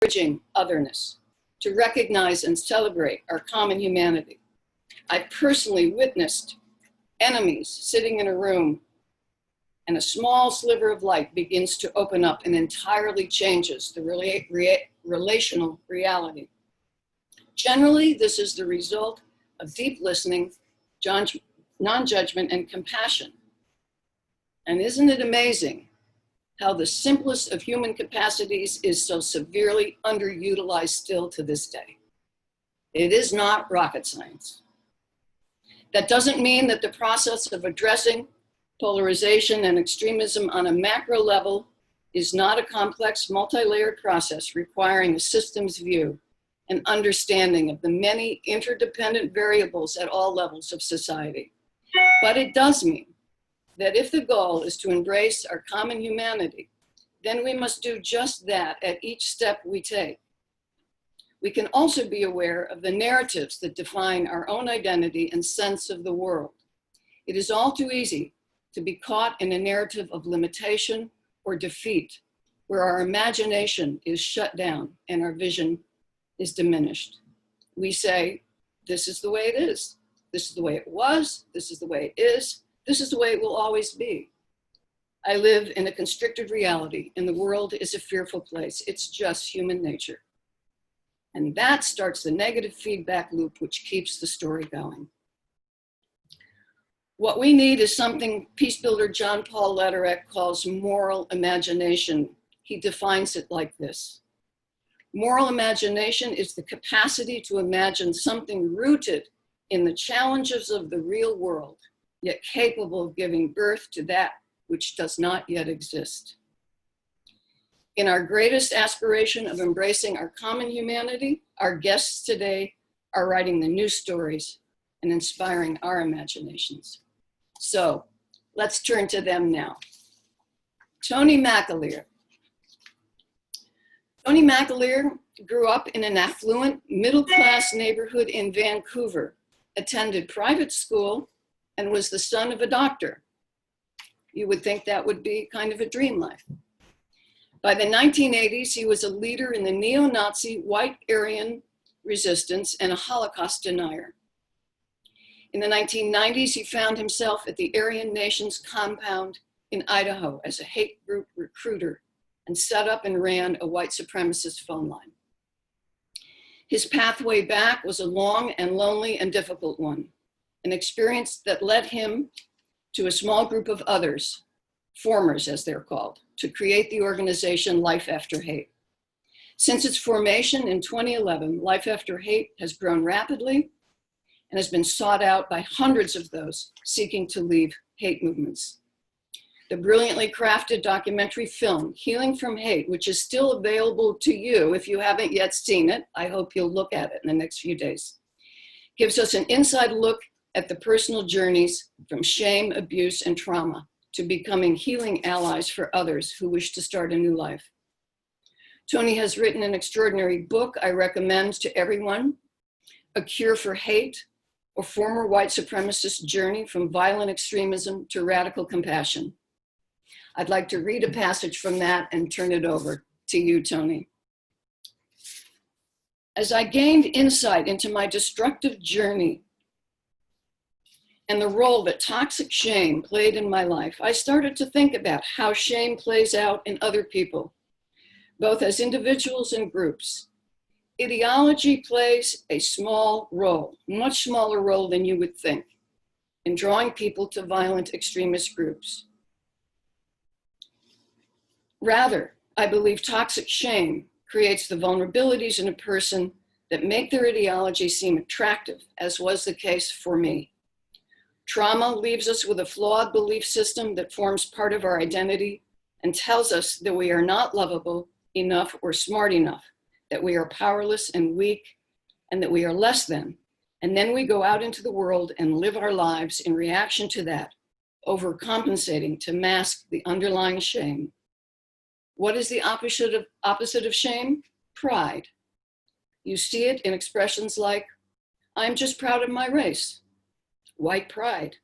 encouraging otherness, to recognize and celebrate our common humanity. I personally witnessed enemies sitting in a room and a small sliver of light begins to open up and entirely changes the relational reality. Generally, this is the result of deep listening, non-judgment, and compassion. And isn't it amazing how the simplest of human capacities is so severely underutilized still to this day? It is not rocket science. That doesn't mean that the process of addressing polarization and extremism on a macro level is not a complex, multi-layered process requiring a systems view and understanding of the many interdependent variables at all levels of society. But it does mean that if the goal is to embrace our common humanity, then we must do just that at each step we take. We can also be aware of the narratives that define our own identity and sense of the world. It is all too easy to be caught in a narrative of limitation or defeat, where our imagination is shut down and our vision is diminished. We say, this is the way it is. This is the way it was. This is the way it is. This is the way it will always be. I live in a constricted reality and the world is a fearful place. It's just human nature. And that starts the negative feedback loop, which keeps the story going. What we need is something peace builder John Paul Lederach calls moral imagination. He defines it like this. Moral imagination is the capacity to imagine something rooted in the challenges of the real world, yet capable of giving birth to that which does not yet exist. In our greatest aspiration of embracing our common humanity, our guests today are writing the new stories and inspiring our imaginations. So let's turn to them now. Tony Mcaleer. Tony Mcaleer grew up in an affluent middle-class neighborhood in Vancouver, attended private school, and was the son of a doctor. You would think that would be kind of a dream life. By the 1980s, he was a leader in the neo-Nazi white Aryan resistance and a Holocaust denier. In the 1990s, he found himself at the Aryan Nations compound in Idaho as a hate group recruiter and set up and ran a white supremacist phone line. His pathway back was a long and lonely and difficult one, an experience that led him to a small group of others, formers as they're called, to create the organization Life After Hate. Since its formation in 2011, Life After Hate has grown rapidly and has been sought out by hundreds of those seeking to leave hate movements. The brilliantly crafted documentary film, Healing from Hate, which is still available to you if you haven't yet seen it, I hope you'll look at it in the next few days, gives us an inside look at the personal journeys from shame, abuse, and trauma to becoming healing allies for others who wish to start a new life. Tony has written an extraordinary book I recommend to everyone, A Cure for Hate, a former white supremacist journey from violent extremism to radical compassion. I'd like to read a passage from that and turn it over to you, Tony. As I gained insight into my destructive journey and the role that toxic shame played in my life, I started to think about how shame plays out in other people, both as individuals and groups. Ideology plays a small role, much smaller role than you would think, in drawing people to violent extremist groups. Rather, I believe toxic shame creates the vulnerabilities in a person that make their ideology seem attractive, as was the case for me. Trauma leaves us with a flawed belief system that forms part of our identity and tells us that we are not lovable enough or smart enough, that we are powerless and weak, and that we are less than. And then we go out into the world and live our lives in reaction to that, overcompensating to mask the underlying shame. What is the opposite of shame? Pride. You see it in expressions like, I'm just proud of my race, white pride,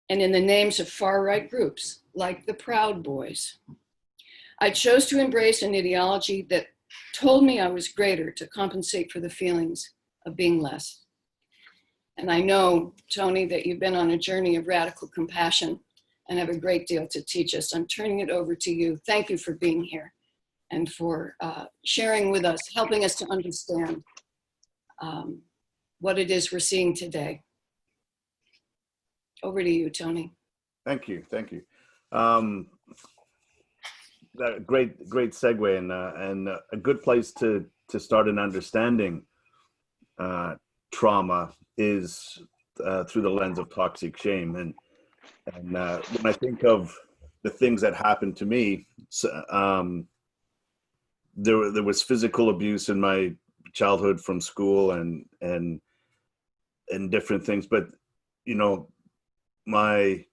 and in the names of far-right groups like the Proud Boys. I chose to embrace an ideology that told me I was greater to compensate for the feelings of being less. And I know, Tony, that you've been on a journey of radical compassion and have a great deal to teach us. I'm turning it over to you. Thank you for being here and for sharing with us, helping us to understand what it is we're seeing today. Over to you, Tony. Thank you, thank you. That great segue and a good place to start an understanding trauma is through the lens of toxic shame. And when I think of the things that happened to me, there was physical abuse in my childhood from school and different things. But you know, my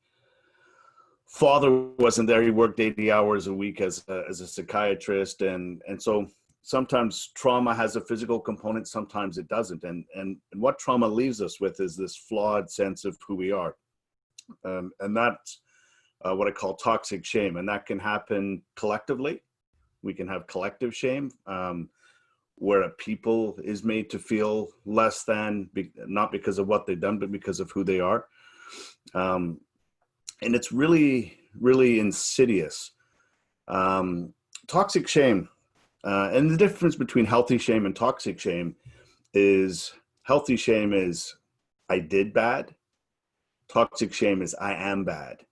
father wasn't there. He worked 80 hours a week as a psychiatrist, and so sometimes trauma has a physical component, sometimes it doesn't. And what trauma leaves us with is this flawed sense of who we are. And that's what I call toxic shame. And that can happen collectively. We can have collective shame, where a people is made to feel less than, not because of what they've done, but because of who they are. And it's really, really insidious. Toxic shame. And the difference between healthy shame and toxic shame is healthy shame is I did bad. Toxic shame is I am bad.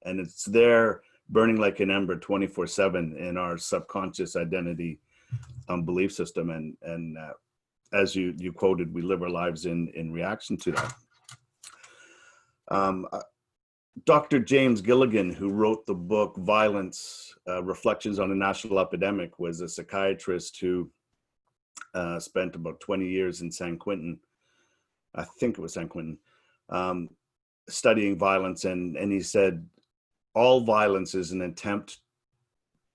And it's there burning like an ember 24/7 in our subconscious identity belief system. And as you quoted, we live our lives in reaction to that. Dr. James Gilligan, who wrote the book Violence, Reflections on a National Epidemic, was a psychiatrist who spent about 20 years in San Quentin, I think it was San Quentin, studying violence. And he said, all violence is an attempt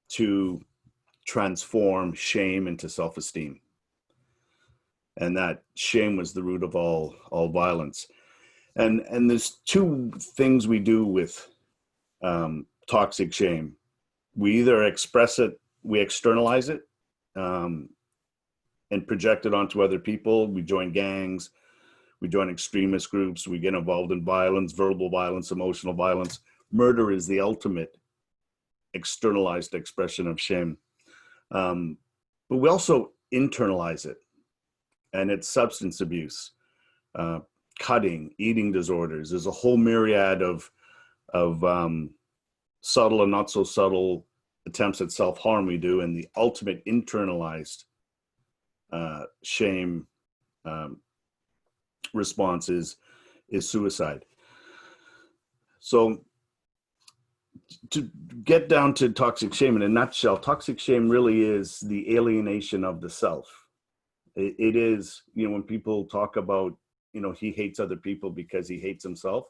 to transform shame into self-esteem. And that shame was the root of all violence. And there's two things we do with toxic shame. We either express it, we externalize it, and project it onto other people. We join gangs, we join extremist groups, we get involved in violence, verbal violence, emotional violence. Murder is the ultimate externalized expression of shame. But we also internalize it, and it's substance abuse, cutting, eating disorders. There's a whole myriad of subtle and not so subtle attempts at self-harm we do, and the ultimate internalized shame response is suicide. So to get down to toxic shame in a nutshell, toxic shame really is the alienation of the self. It is, when people talk about, he hates other people because he hates himself.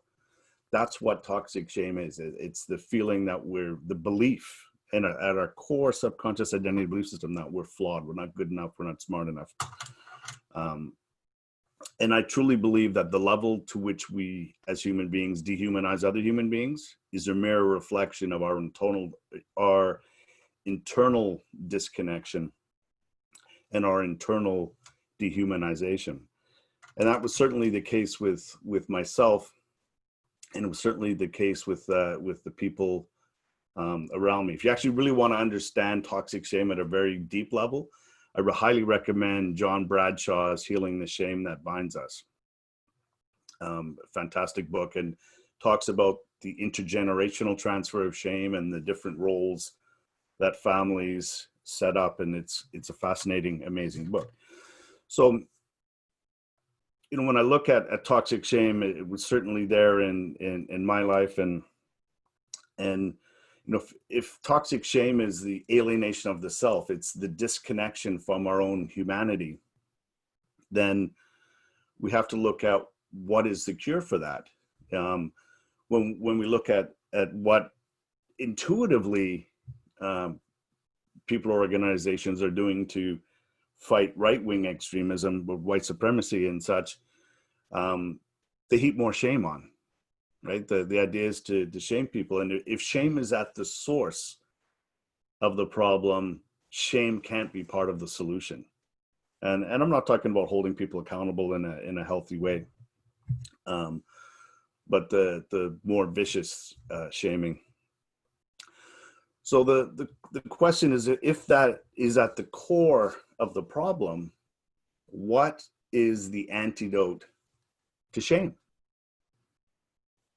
That's what toxic shame is. It's the feeling that the belief at our core subconscious identity belief system that we're flawed, we're not good enough, we're not smart enough. And I truly believe that the level to which we as human beings dehumanize other human beings is a mirror reflection of our internal disconnection and our internal dehumanization. And that was certainly the case with myself, and it was certainly the case with the people around me. If you actually really want to understand toxic shame at a very deep level, I highly recommend John Bradshaw's Healing the Shame That Binds Us. Fantastic book, and talks about the intergenerational transfer of shame and the different roles that families set up. And it's a fascinating, amazing book. So, when I look at toxic shame, it was certainly there in my life. And if toxic shame is the alienation of the self, it's the disconnection from our own humanity, then we have to look at what is the cure for that. When we look at what intuitively people or organizations are doing to fight right-wing extremism, white supremacy and such, they heap more shame on. Right? The idea is to shame people. And if shame is at the source of the problem, shame can't be part of the solution. And I'm not talking about holding people accountable in a healthy way, but the more vicious shaming. So the question is, if that is at the core of the problem, what is the antidote to shame?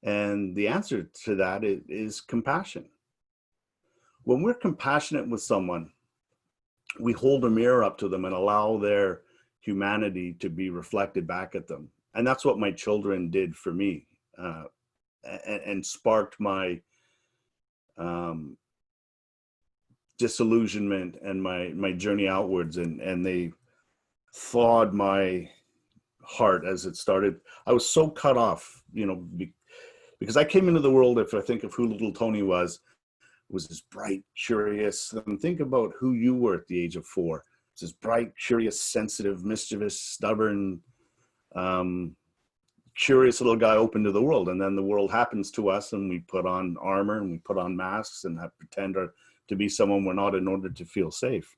And the answer to that is compassion. When we're compassionate with someone, we hold a mirror up to them and allow their humanity to be reflected back at them. And that's what my children did for me, and sparked my disillusionment and my journey outwards, and they thawed my heart as it started. I was so cut off, because I came into the world, if I think of who little Tony was this bright, curious, and think about who you were at the age of 4. This bright, curious, sensitive, mischievous, stubborn, curious little guy open to the world. And then the world happens to us, and we put on armor and we put on masks and pretend to be someone we're not in order to feel safe.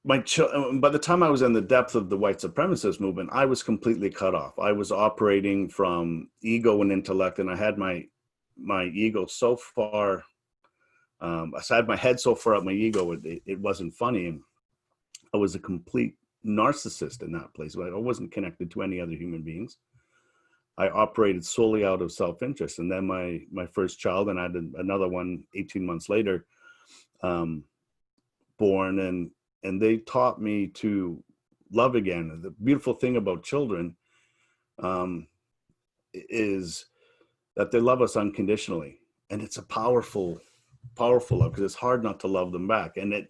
By the time I was in the depth of the white supremacist movement, I was completely cut off. I was operating from ego and intellect, and I had my ego so far, I had my head so far up my ego, it wasn't funny. And I was a complete narcissist in that place. I wasn't connected to any other human beings. I operated solely out of self-interest. And then my first child, and I had another one 18 months later, born, and they taught me to love again. The beautiful thing about children is that they love us unconditionally. And it's a powerful love, because it's hard not to love them back. And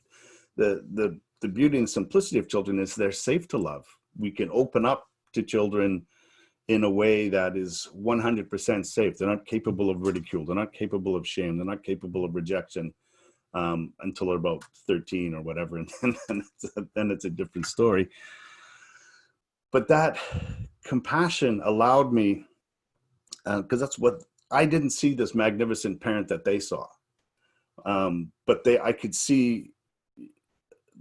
the beauty and simplicity of children is they're safe to love. We can open up to children in a way that is 100% safe. They're not capable of ridicule. They're not capable of shame. They're not capable of rejection. Until they're about 13 or whatever, and then it's a different story. But that compassion allowed me, because that's what I didn't see, this magnificent parent that they saw, but I could see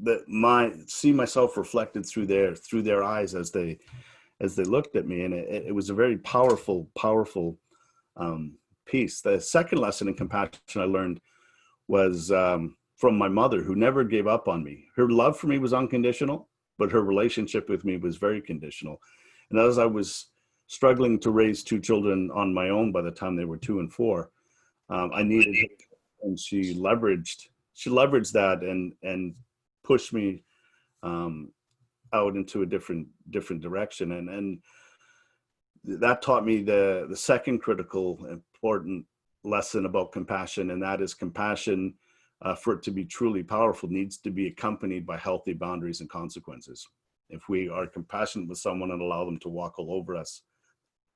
myself reflected through their eyes as they looked at me, and it was a very powerful piece. The second lesson in compassion I learned was from my mother, who never gave up on me. Her love for me was unconditional, but her relationship with me was very conditional. And as I was struggling to raise 2 children on my own by the time they were 2 and 4, I needed her, and she leveraged that and pushed me out into a different direction. And that taught me the second critical, important lesson about compassion, and that is compassion, for it to be truly powerful, needs to be accompanied by healthy boundaries and consequences. If we are compassionate with someone and allow them to walk all over us,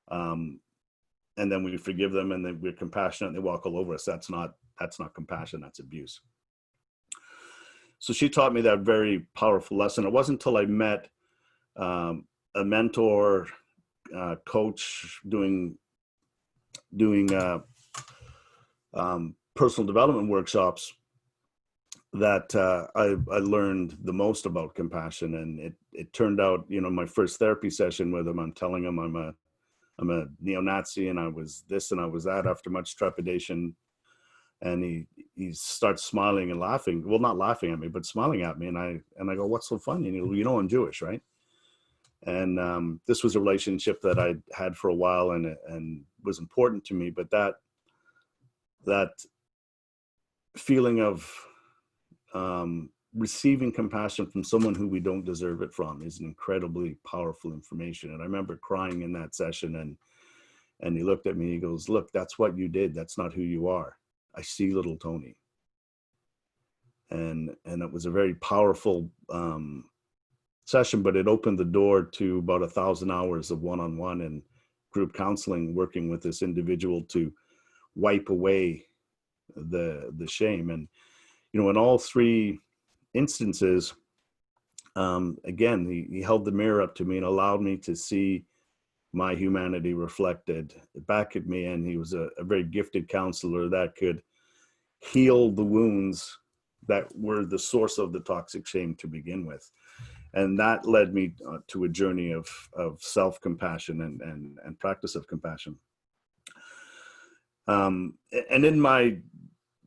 and then we forgive them, and then we're compassionate and they walk all over us, that's not compassion, that's abuse. So she taught me that very powerful lesson. It wasn't until I met a mentor, coach, doing personal development workshops that I learned the most about compassion. And it turned out, my first therapy session with him, I'm telling him I'm a neo-Nazi, and I was this and I was that, after much trepidation. And he starts smiling and laughing. Well, not laughing at me, but smiling at me. And I go, "What's so funny?" And he goes, "I'm Jewish, right?" And this was a relationship that I had for a while, and was important to me. But that feeling of receiving compassion from someone who we don't deserve it from is an incredibly powerful information. And I remember crying in that session, and he looked at me, he goes, "Look, that's what you did. That's not who you are. I see little Tony." And it was a very powerful session, but it opened the door to about 1,000 hours of one-on-one and group counseling, working with this individual to wipe away the shame. And in all 3 instances, again, he held the mirror up to me and allowed me to see my humanity reflected back at me. And he was a very gifted counselor that could heal the wounds that were the source of the toxic shame to begin with. And that led me to a journey of self-compassion and practice of compassion. And in my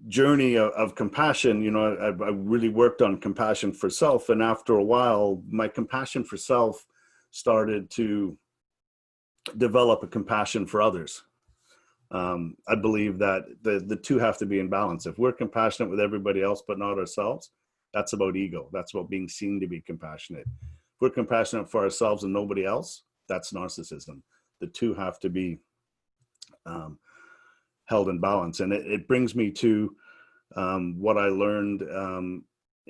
journey of compassion, you know, I really worked on compassion for self. And after a while, my compassion for self started to develop a compassion for others. I believe that the two have to be in balance. If we're compassionate with everybody else but not ourselves, that's about ego. That's about being seen to be compassionate. If we're compassionate for ourselves and nobody else, that's narcissism. The two have to be held in balance. And it brings me to what I learned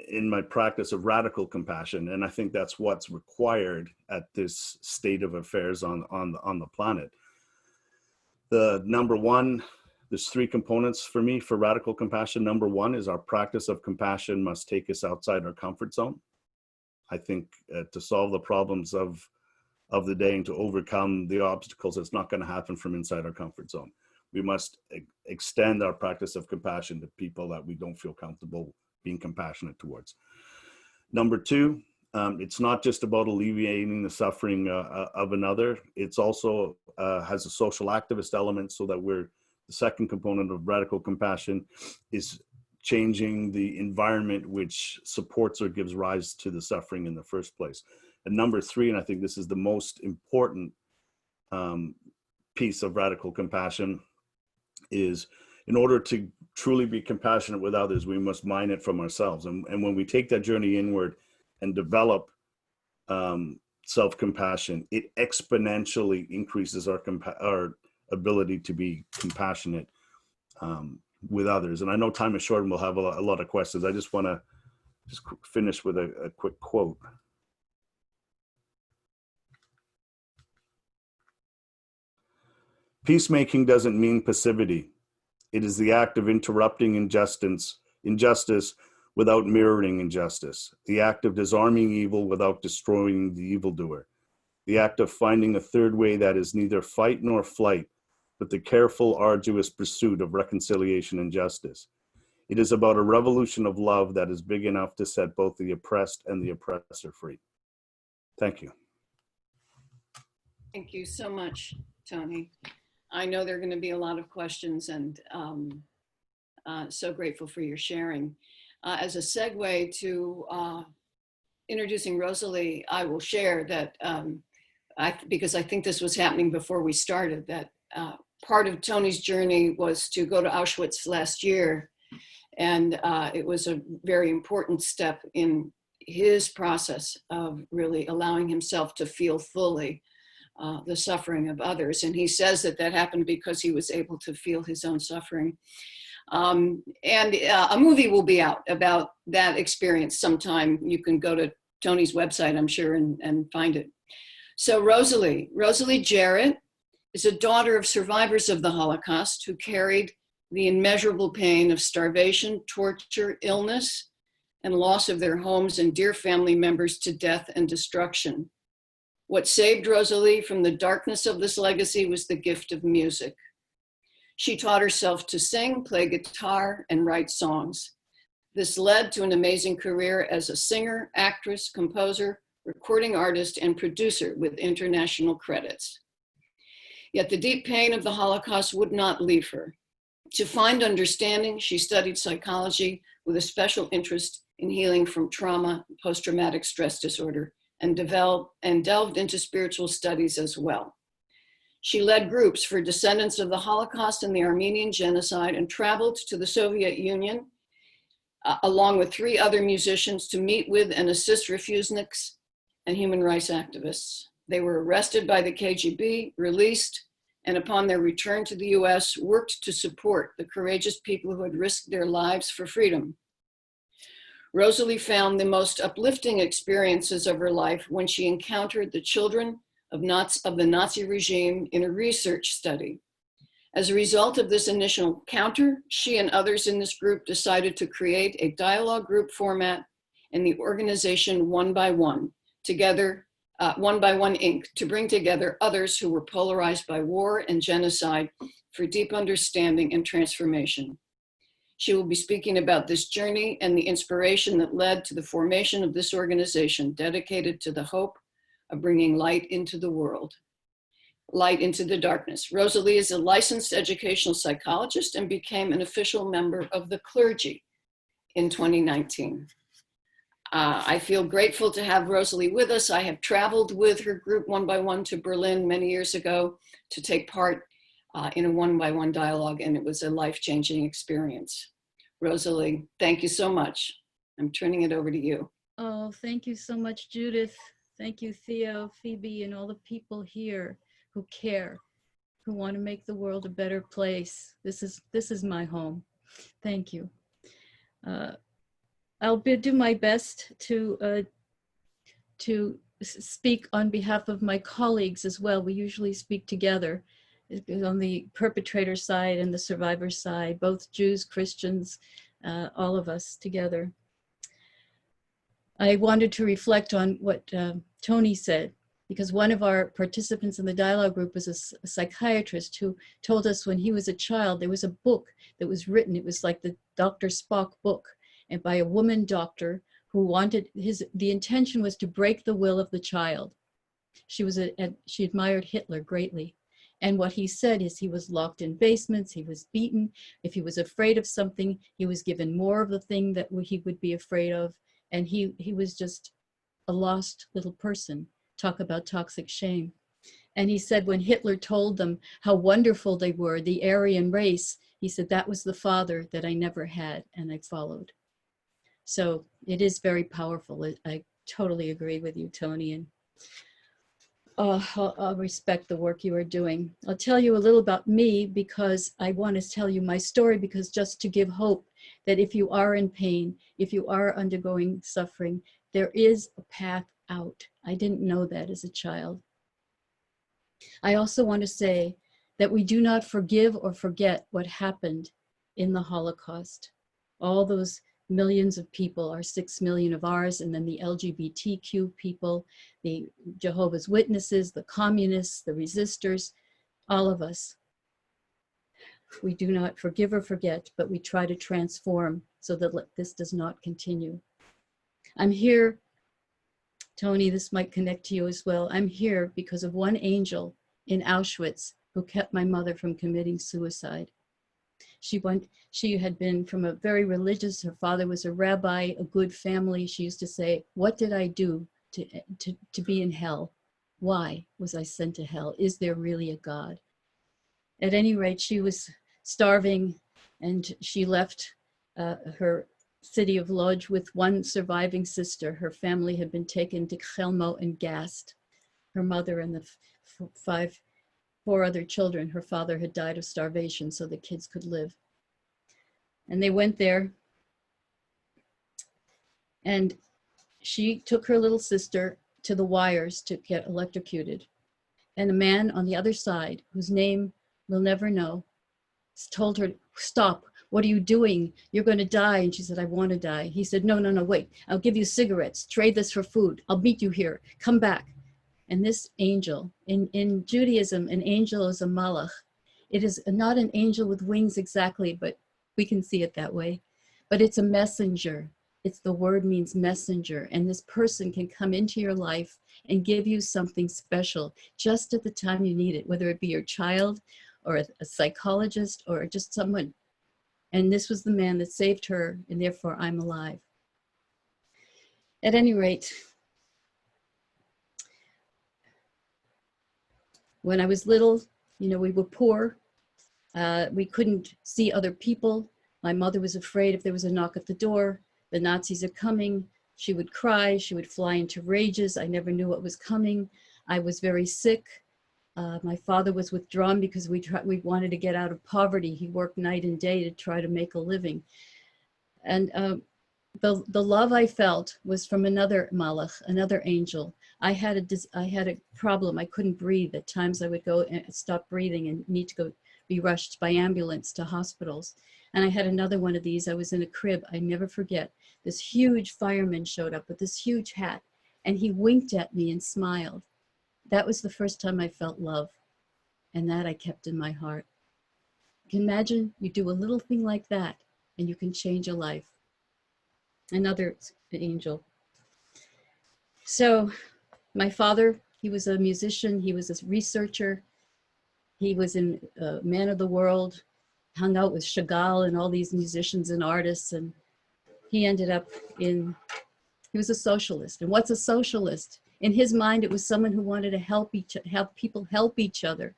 in my practice of radical compassion. And I think that's what's required at this state of affairs on the planet. The number one, there's three components for me for radical compassion. Number one is our practice of compassion must take us outside our comfort zone. I think to solve the problems of the day and to overcome the obstacles, it's not going to happen from inside our comfort zone. We must extend our practice of compassion to people that we don't feel comfortable being compassionate towards. Number two, it's not just about alleviating the suffering of another. It's also has a social activist element, so that the second component of radical compassion is changing the environment which supports or gives rise to the suffering in the first place. And number three, and I think this is the most important piece of radical compassion, is in order to truly be compassionate with others, we must mine it from ourselves. And when we take that journey inward and develop self-compassion, it exponentially increases our ability to be compassionate with others. And I know time is short and we'll have a lot of questions. I just want to finish with a quick quote. Peacemaking doesn't mean passivity. It is the act of interrupting injustice without mirroring injustice, the act of disarming evil without destroying the evildoer, the act of finding a third way that is neither fight nor flight, but the careful, arduous pursuit of reconciliation and justice. It is about a revolution of love that is big enough to set both the oppressed and the oppressor free. Thank you. Thank you so much, Tony. I know there are going to be a lot of questions, and so grateful for your sharing. As a segue to introducing Rosalie, I will share that, because I think this was happening before we started, that part of Tony's journey was to go to Auschwitz last year. And it was a very important step in his process of really allowing himself to feel fully the suffering of others. And he says that happened because he was able to feel his own suffering. And a movie will be out about that experience sometime. You can go to Tony's website, I'm sure, and find it. So Rosalie Jarrett is a daughter of survivors of the Holocaust who carried the immeasurable pain of starvation, torture, illness, and loss of their homes and dear family members to death and destruction. What saved Rosalie from the darkness of this legacy was the gift of music. She taught herself to sing, play guitar, and write songs. This led to an amazing career as a singer, actress, composer, recording artist, and producer with international credits. Yet the deep pain of the Holocaust would not leave her. To find understanding, she studied psychology with a special interest in healing from trauma, post-traumatic stress disorder, and delved into spiritual studies as well. She led groups for descendants of the Holocaust and the Armenian genocide and traveled to the Soviet Union along with 3 other musicians to meet with and assist refuseniks and human rights activists. They were arrested by the KGB, released, and upon their return to the US, worked to support the courageous people who had risked their lives for freedom. Rosalie found the most uplifting experiences of her life when she encountered the children of the Nazi regime in a research study. As a result of this initial encounter, she and others in this group decided to create a dialogue group format in the organization One by One Inc., to bring together others who were polarized by war and genocide for deep understanding and transformation. She will be speaking about this journey and the inspiration that led to the formation of this organization dedicated to the hope of bringing light into the world, light into the darkness. Rosalie is a licensed educational psychologist and became an official member of the clergy in 2019. I feel grateful to have Rosalie with us. I have traveled with her group one by one to Berlin many years ago to take part in a one-by-one dialogue, and it was a life-changing experience. Rosalie, thank you so much. I'm turning it over to you. Oh, thank you so much, Judith. Thank you, Theo, Phoebe, and all the people here who care, who want to make the world a better place. This is my home. Thank you. I'll do my best to speak on behalf of my colleagues as well. We usually speak together on the perpetrator side and the survivor side, both Jews, Christians, all of us together. I wanted to reflect on what Tony said, because one of our participants in the dialogue group was a psychiatrist who told us when he was a child, there was a book that was written. It was like the Dr. Spock book, and by a woman doctor who wanted the intention was to break the will of the child. She admired Hitler greatly. And what he said is he was locked in basements, he was beaten. If he was afraid of something, he was given more of the thing that he would be afraid of. And he was just a lost little person. Talk about toxic shame. And he said when Hitler told them how wonderful they were, the Aryan race, he said, that was the father that I never had and I followed. So it is very powerful. I totally agree with you, Tony. And I'll respect the work you are doing. I'll tell you a little about me because I want to tell you my story, because just to give hope that if you are in pain, if you are undergoing suffering, there is a path out. I didn't know that as a child. I also want to say that we do not forgive or forget what happened in the Holocaust. All those millions of people, are 6 million of ours, and then the LGBTQ people, the Jehovah's Witnesses, the communists, the resistors, all of us. We do not forgive or forget, but we try to transform so that this does not continue. I'm here, Tony, this might connect to you as well. I'm here because of one angel in Auschwitz who kept my mother from committing suicide. She had been from a very religious, her father was a rabbi, a good family. She used to say, what did I do to be in hell? Why was I sent to hell? Is there really a God? At any rate, she was starving and she left her city of Lodz with one surviving sister. Her family had been taken to Chelmo and gassed. Her mother and the 4 other children, her father had died of starvation so the kids could live. And they went there and she took her little sister to the wires to get electrocuted. And a man on the other side, whose name we'll never know, told her, stop, what are you doing? You're going to die. And she said, I want to die. He said, no, wait, I'll give you cigarettes, trade this for food. I'll meet you here, come back. And this angel, in Judaism, an angel is a malach. It is not an angel with wings exactly, but we can see it that way. But it's a messenger. The word means messenger. And this person can come into your life and give you something special just at the time you need it, whether it be your child or a psychologist or just someone. And this was the man that saved her, and therefore I'm alive. At any rate, when I was little, we were poor. We couldn't see other people. My mother was afraid if there was a knock at the door, the Nazis are coming. She would cry, she would fly into rages. I never knew what was coming. I was very sick. My father was withdrawn because we wanted to get out of poverty. He worked night and day to try to make a living. And the love I felt was from another malach, another angel. I had a problem. I couldn't breathe. At times I would go and stop breathing and need to go be rushed by ambulance to hospitals. And I had another one of these. I was in a crib. I never forget. This huge fireman showed up with this huge hat, and he winked at me and smiled. That was the first time I felt love, and that I kept in my heart. You can imagine you do a little thing like that, and you can change a life. Another angel. So my father, he was a musician, he was a researcher, he was a man of the world, hung out with Chagall and all these musicians and artists, and he ended up he was a socialist. And what's a socialist? In his mind, it was someone who wanted to help people help each other,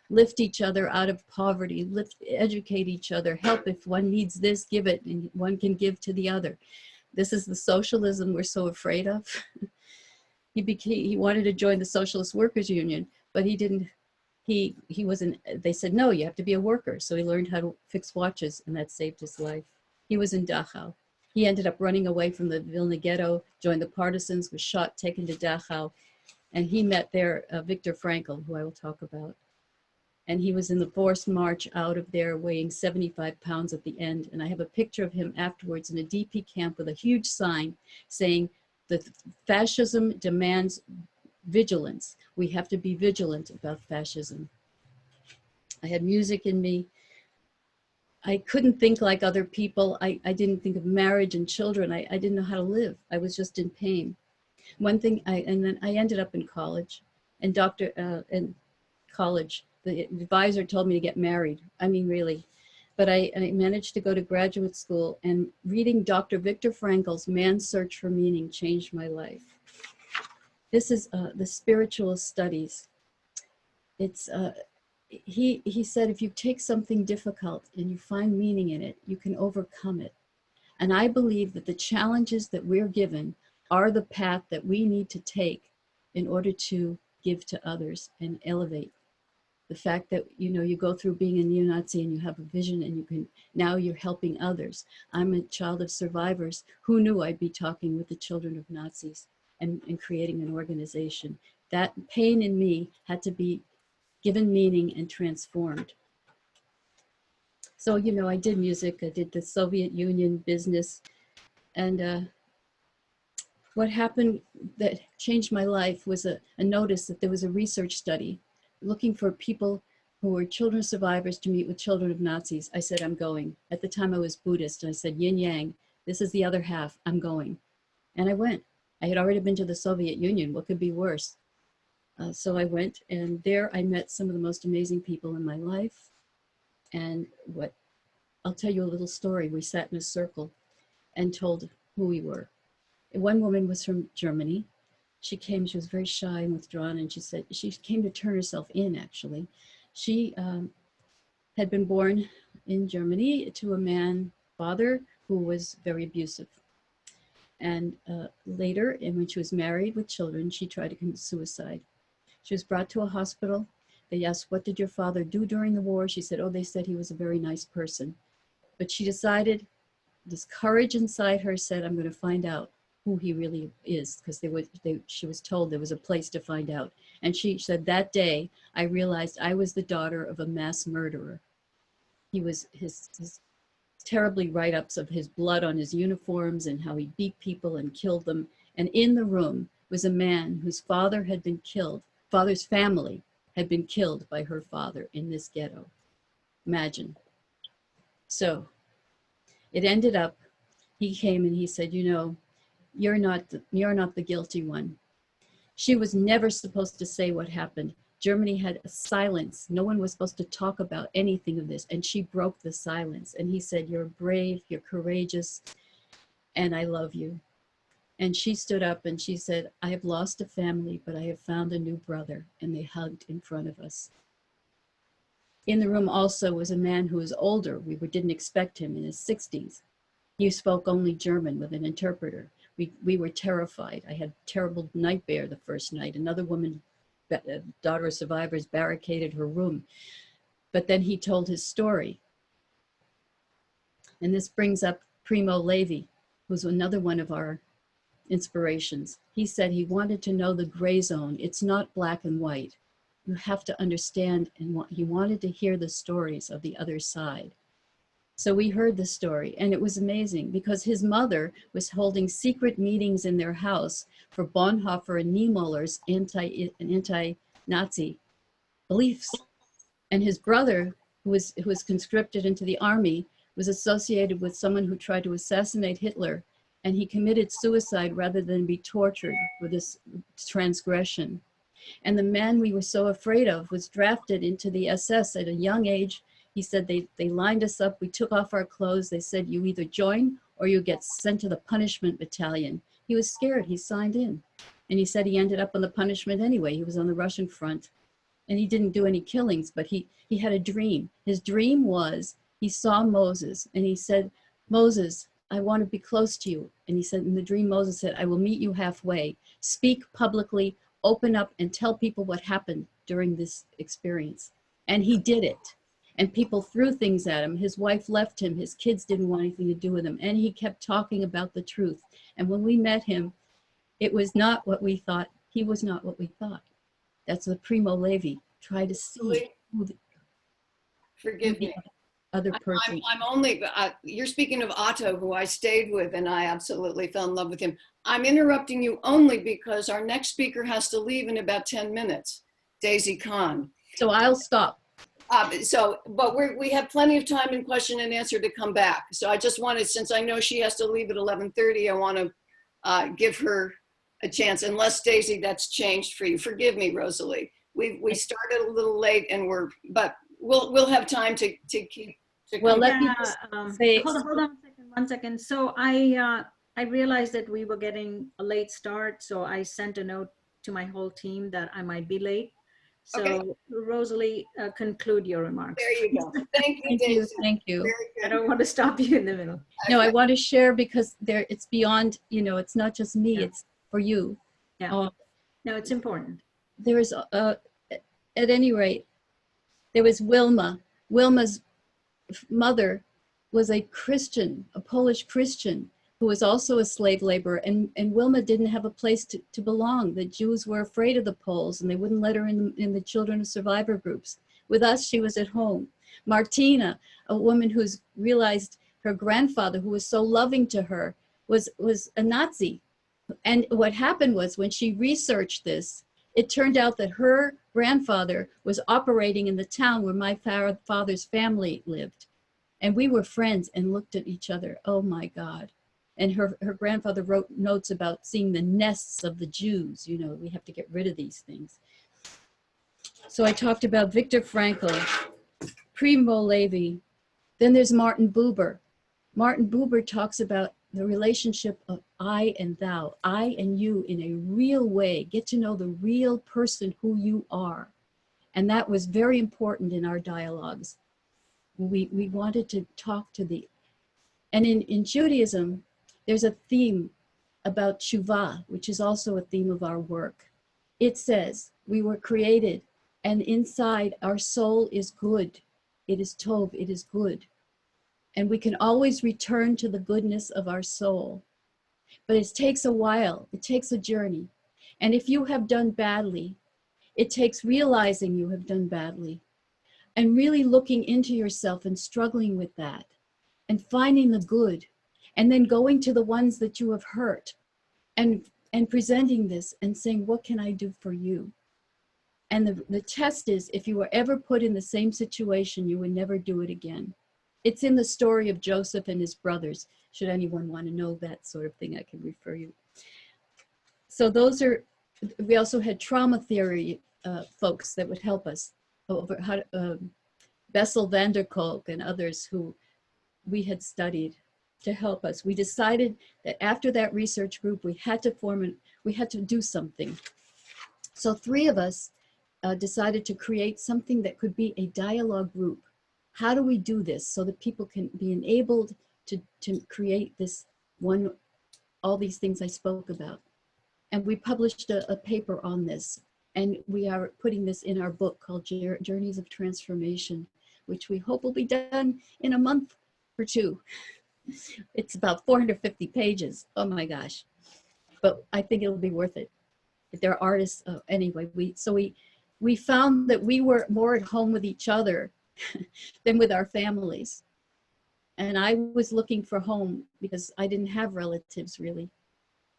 lift each other out of poverty, educate each other, help if one needs this, give it, and one can give to the other. This is the socialism we're so afraid of. He wanted to join the Socialist Workers Union, but he didn't. He wasn't. They said no, you have to be a worker. So he learned how to fix watches, and that saved his life. He was in Dachau. He ended up running away from the Vilna ghetto, joined the partisans, was shot, taken to Dachau, and he met there Viktor Frankl, who I will talk about. And he was in the forced march out of there, weighing 75 pounds at the end. And I have a picture of him afterwards in a DP camp with a huge sign saying that fascism demands vigilance. We have to be vigilant about fascism. I had music in me. I couldn't think like other people. I didn't think of marriage and children. I didn't know how to live. I was just in pain. One thing, and then I ended up in college, and the advisor told me to get married. I mean, really. But I managed to go to graduate school, and reading Dr. Viktor Frankl's Man's Search for Meaning changed my life. This is the spiritual studies. It's, he said, if you take something difficult and you find meaning in it, you can overcome it. And I believe that the challenges that we're given are the path that we need to take in order to give to others and elevate. The fact that, you know, you go through being a neo-Nazi and you have a vision and now you're helping others. I'm a child of survivors. Who knew I'd be talking with the children of Nazis and creating an organization? That pain in me had to be given meaning and transformed. So, you know, I did music, I did the Soviet Union business, and what happened that changed my life was a notice that there was a research study looking for people who were children survivors to meet with children of Nazis. I said, I'm going. At the time I was Buddhist, and I said, yin yang, this is the other half, I'm going. And I went. I had already been to the Soviet Union, what could be worse? So I went, and there I met some of the most amazing people in my life. And I'll tell you a little story. We sat in a circle and told who we were. One woman was from Germany. She came, she was very shy and withdrawn, and she said, she came to turn herself in, actually. She had been born in Germany to a father who was very abusive. And later, and when she was married with children, she tried to commit suicide. She was brought to a hospital. They asked, what did your father do during the war? She said, oh, they said he was a very nice person. But she decided, this courage inside her said, I'm going to find out who he really is, because she was told there was a place to find out. And she said, that day, I realized I was the daughter of a mass murderer. He was his terribly write-ups of his blood on his uniforms and how he beat people and killed them. And in the room was a man whose father had been killed. Father's family had been killed by her father in this ghetto. Imagine. So it ended up, he came and he said, you know, you're not the guilty one. She was never supposed to say what happened. Germany had a silence. No one was supposed to talk about anything of this. And she broke the silence. And he said, you're brave, you're courageous, and I love you. And she stood up and she said, I have lost a family, but I have found a new brother. And they hugged in front of us. In the room also was a man who was older. We didn't expect him, in his 60s. He spoke only German with an interpreter. We were terrified. I had terrible nightmare the first night. Another woman, daughter of survivors, barricaded her room. But then he told his story. And this brings up Primo Levi, who's another one of our inspirations. He said he wanted to know the gray zone. It's not black and white. You have to understand, and he wanted to hear the stories of the other side. So we heard the story, and it was amazing because his mother was holding secret meetings in their house for Bonhoeffer and Niemöller's anti-Nazi beliefs. And his brother, who was conscripted into the army, was associated with someone who tried to assassinate Hitler, and he committed suicide rather than be tortured for this transgression. And the man we were so afraid of was drafted into the SS at a young age. He said they lined us up, we took off our clothes, they said you either join or you get sent to the punishment battalion. He was scared, he signed in. And he said he ended up on the punishment anyway. He was on the Russian front. And he didn't do any killings, but he had a dream. His dream was, he saw Moses and he said, Moses, I want to be close to you. And he said, in the dream, Moses said, I will meet you halfway. Speak publicly, open up and tell people what happened during this experience. And he did it. And people threw things at him. His wife left him. His kids didn't want anything to do with him. And he kept talking about the truth. And when we met him, it was not what we thought. He was not what we thought. That's what Primo Levi tried to see. Who the, Forgive who the me. other person. I'm only, you're speaking of Otto, who I stayed with, and I absolutely fell in love with him. I'm interrupting you only because our next speaker has to leave in about 10 minutes, Daisy Khan. So I'll stop. But we have plenty of time in question and answer to come back. So I just wanted, since I know she has to leave at 11:30, I want to give her a chance, unless Daisy, that's changed for you. Forgive me, Rosalie. We started a little late, and but we'll have time to keep. Well, let me say. Hold on 1 second. So I realized that we were getting a late start, so I sent a note to my whole team that I might be late. So okay. Rosalie, conclude your remarks. There you go. Thank you, Thank you. Daisy. Thank you. I don't want to stop you in the middle. No, I want to share because it's beyond, it's not just me, Yeah. it's for you. Yeah. No, it's important. There is, at any rate, there was Wilma. Wilma's mother was a Christian, a Polish Christian, who was also a slave laborer. And Wilma didn't have a place to belong. The Jews were afraid of the Poles and they wouldn't let her in the children of survivor groups. With us, she was at home. Martina, a woman who's realized her grandfather, who was so loving to her, was a Nazi. And what happened was, when she researched this, it turned out that her grandfather was operating in the town where my father's family lived. And we were friends and looked at each other. Oh my God. And her grandfather wrote notes about seeing the nests of the Jews. We have to get rid of these things. So I talked about Viktor Frankl, Primo Levi. Then there's Martin Buber. Martin Buber talks about the relationship of I and thou, I and you, in a real way. Get to know the real person who you are. And that was very important in our dialogues. We wanted to talk to and in Judaism, there's a theme about tshuva, which is also a theme of our work. It says, we were created, and inside our soul is good. It is tov, it is good. And we can always return to the goodness of our soul. But it takes a while, it takes a journey. And if you have done badly, it takes realizing you have done badly and really looking into yourself and struggling with that and finding the good, and then going to the ones that you have hurt and presenting this and saying, what can I do for you? And the test is, if you were ever put in the same situation, you would never do it again. It's in the story of Joseph and his brothers. Should anyone want to know that sort of thing, I can refer you. So we also had trauma theory folks that would help us over how Bessel van der Kolk and others who we had studied to help us. We decided that after that research group, we had to do something. So 3 of us decided to create something that could be a dialogue group. How do we do this so that people can be enabled to create this all these things I spoke about? And we published a paper on this, and we are putting this in our book called Journeys of Transformation, which we hope will be done in a month or 2. It's about 450 pages. Oh my gosh. But I think it'll be worth it. There are artists, anyway, we found that we were more at home with each other than with our families. And I was looking for home because I didn't have relatives really.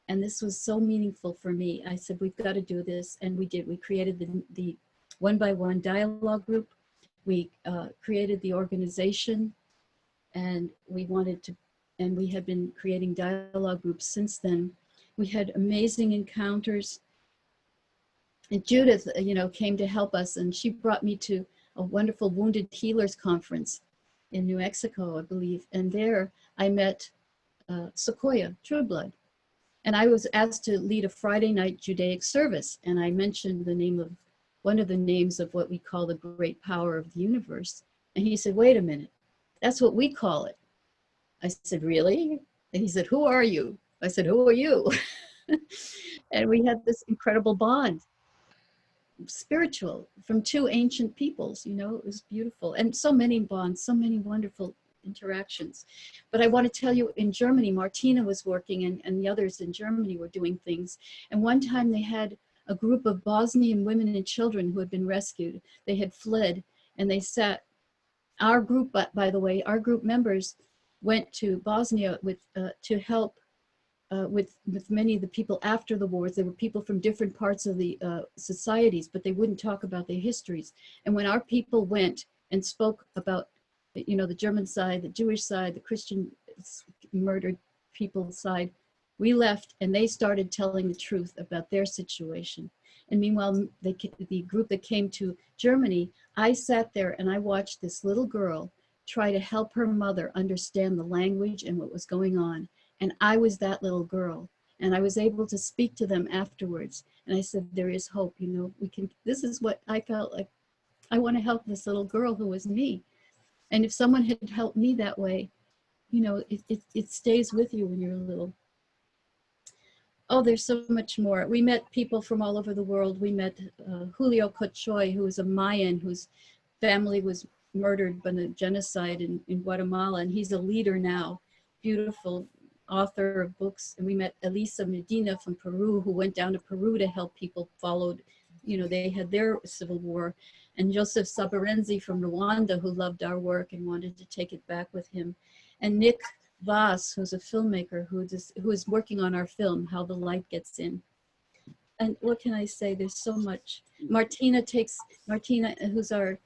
And this was so meaningful for me. I said, we've got to do this. And we did. We created the 1-by-1 dialogue group. We created the organization. And we wanted to, and we had been creating dialogue groups since then. We had amazing encounters. And Judith, came to help us, and she brought me to a wonderful Wounded Healers Conference in New Mexico, I believe. And there I met Sequoia Trueblood. And I was asked to lead a Friday night Judaic service. And I mentioned one of the names of what we call the great power of the universe. And he said, wait a minute, that's what we call it. I said, really? And he said, who are you? I said, who are you? And we had this incredible bond, spiritual, from two ancient peoples. It was beautiful. And so many bonds, so many wonderful interactions. But I want to tell you, in Germany, Martina was working, and the others in Germany were doing things. And one time they had a group of Bosnian women and children who had been rescued. They had fled, and they sat. Our group, by the way, our group members went to Bosnia to help with many of the people after the wars. There were people from different parts of the societies, but they wouldn't talk about their histories. And when our people went and spoke about, the German side, the Jewish side, the Christian murdered people side, we left and they started telling the truth about their situation. And meanwhile, the group that came to Germany, I sat there and I watched this little girl try to help her mother understand the language and what was going on. And I was that little girl, and I was able to speak to them afterwards. And I said, there is hope, we can, this is what I felt like. I want to help this little girl who was me. And if someone had helped me that way, it stays with you when you're little. Oh, there's so much more. We met people from all over the world. We met Julio Cochoy, who was a Mayan whose family was murdered by the genocide in Guatemala, and he's a leader now, beautiful author of books. And we met Elisa Medina from Peru, who went down to Peru to help people followed, they had their civil war. And Joseph Sabarenzi from Rwanda, who loved our work and wanted to take it back with him. And Nick Voss, who's a filmmaker who is working on our film, How the Light Gets In. And what can I say? There's so much. Martina, who's our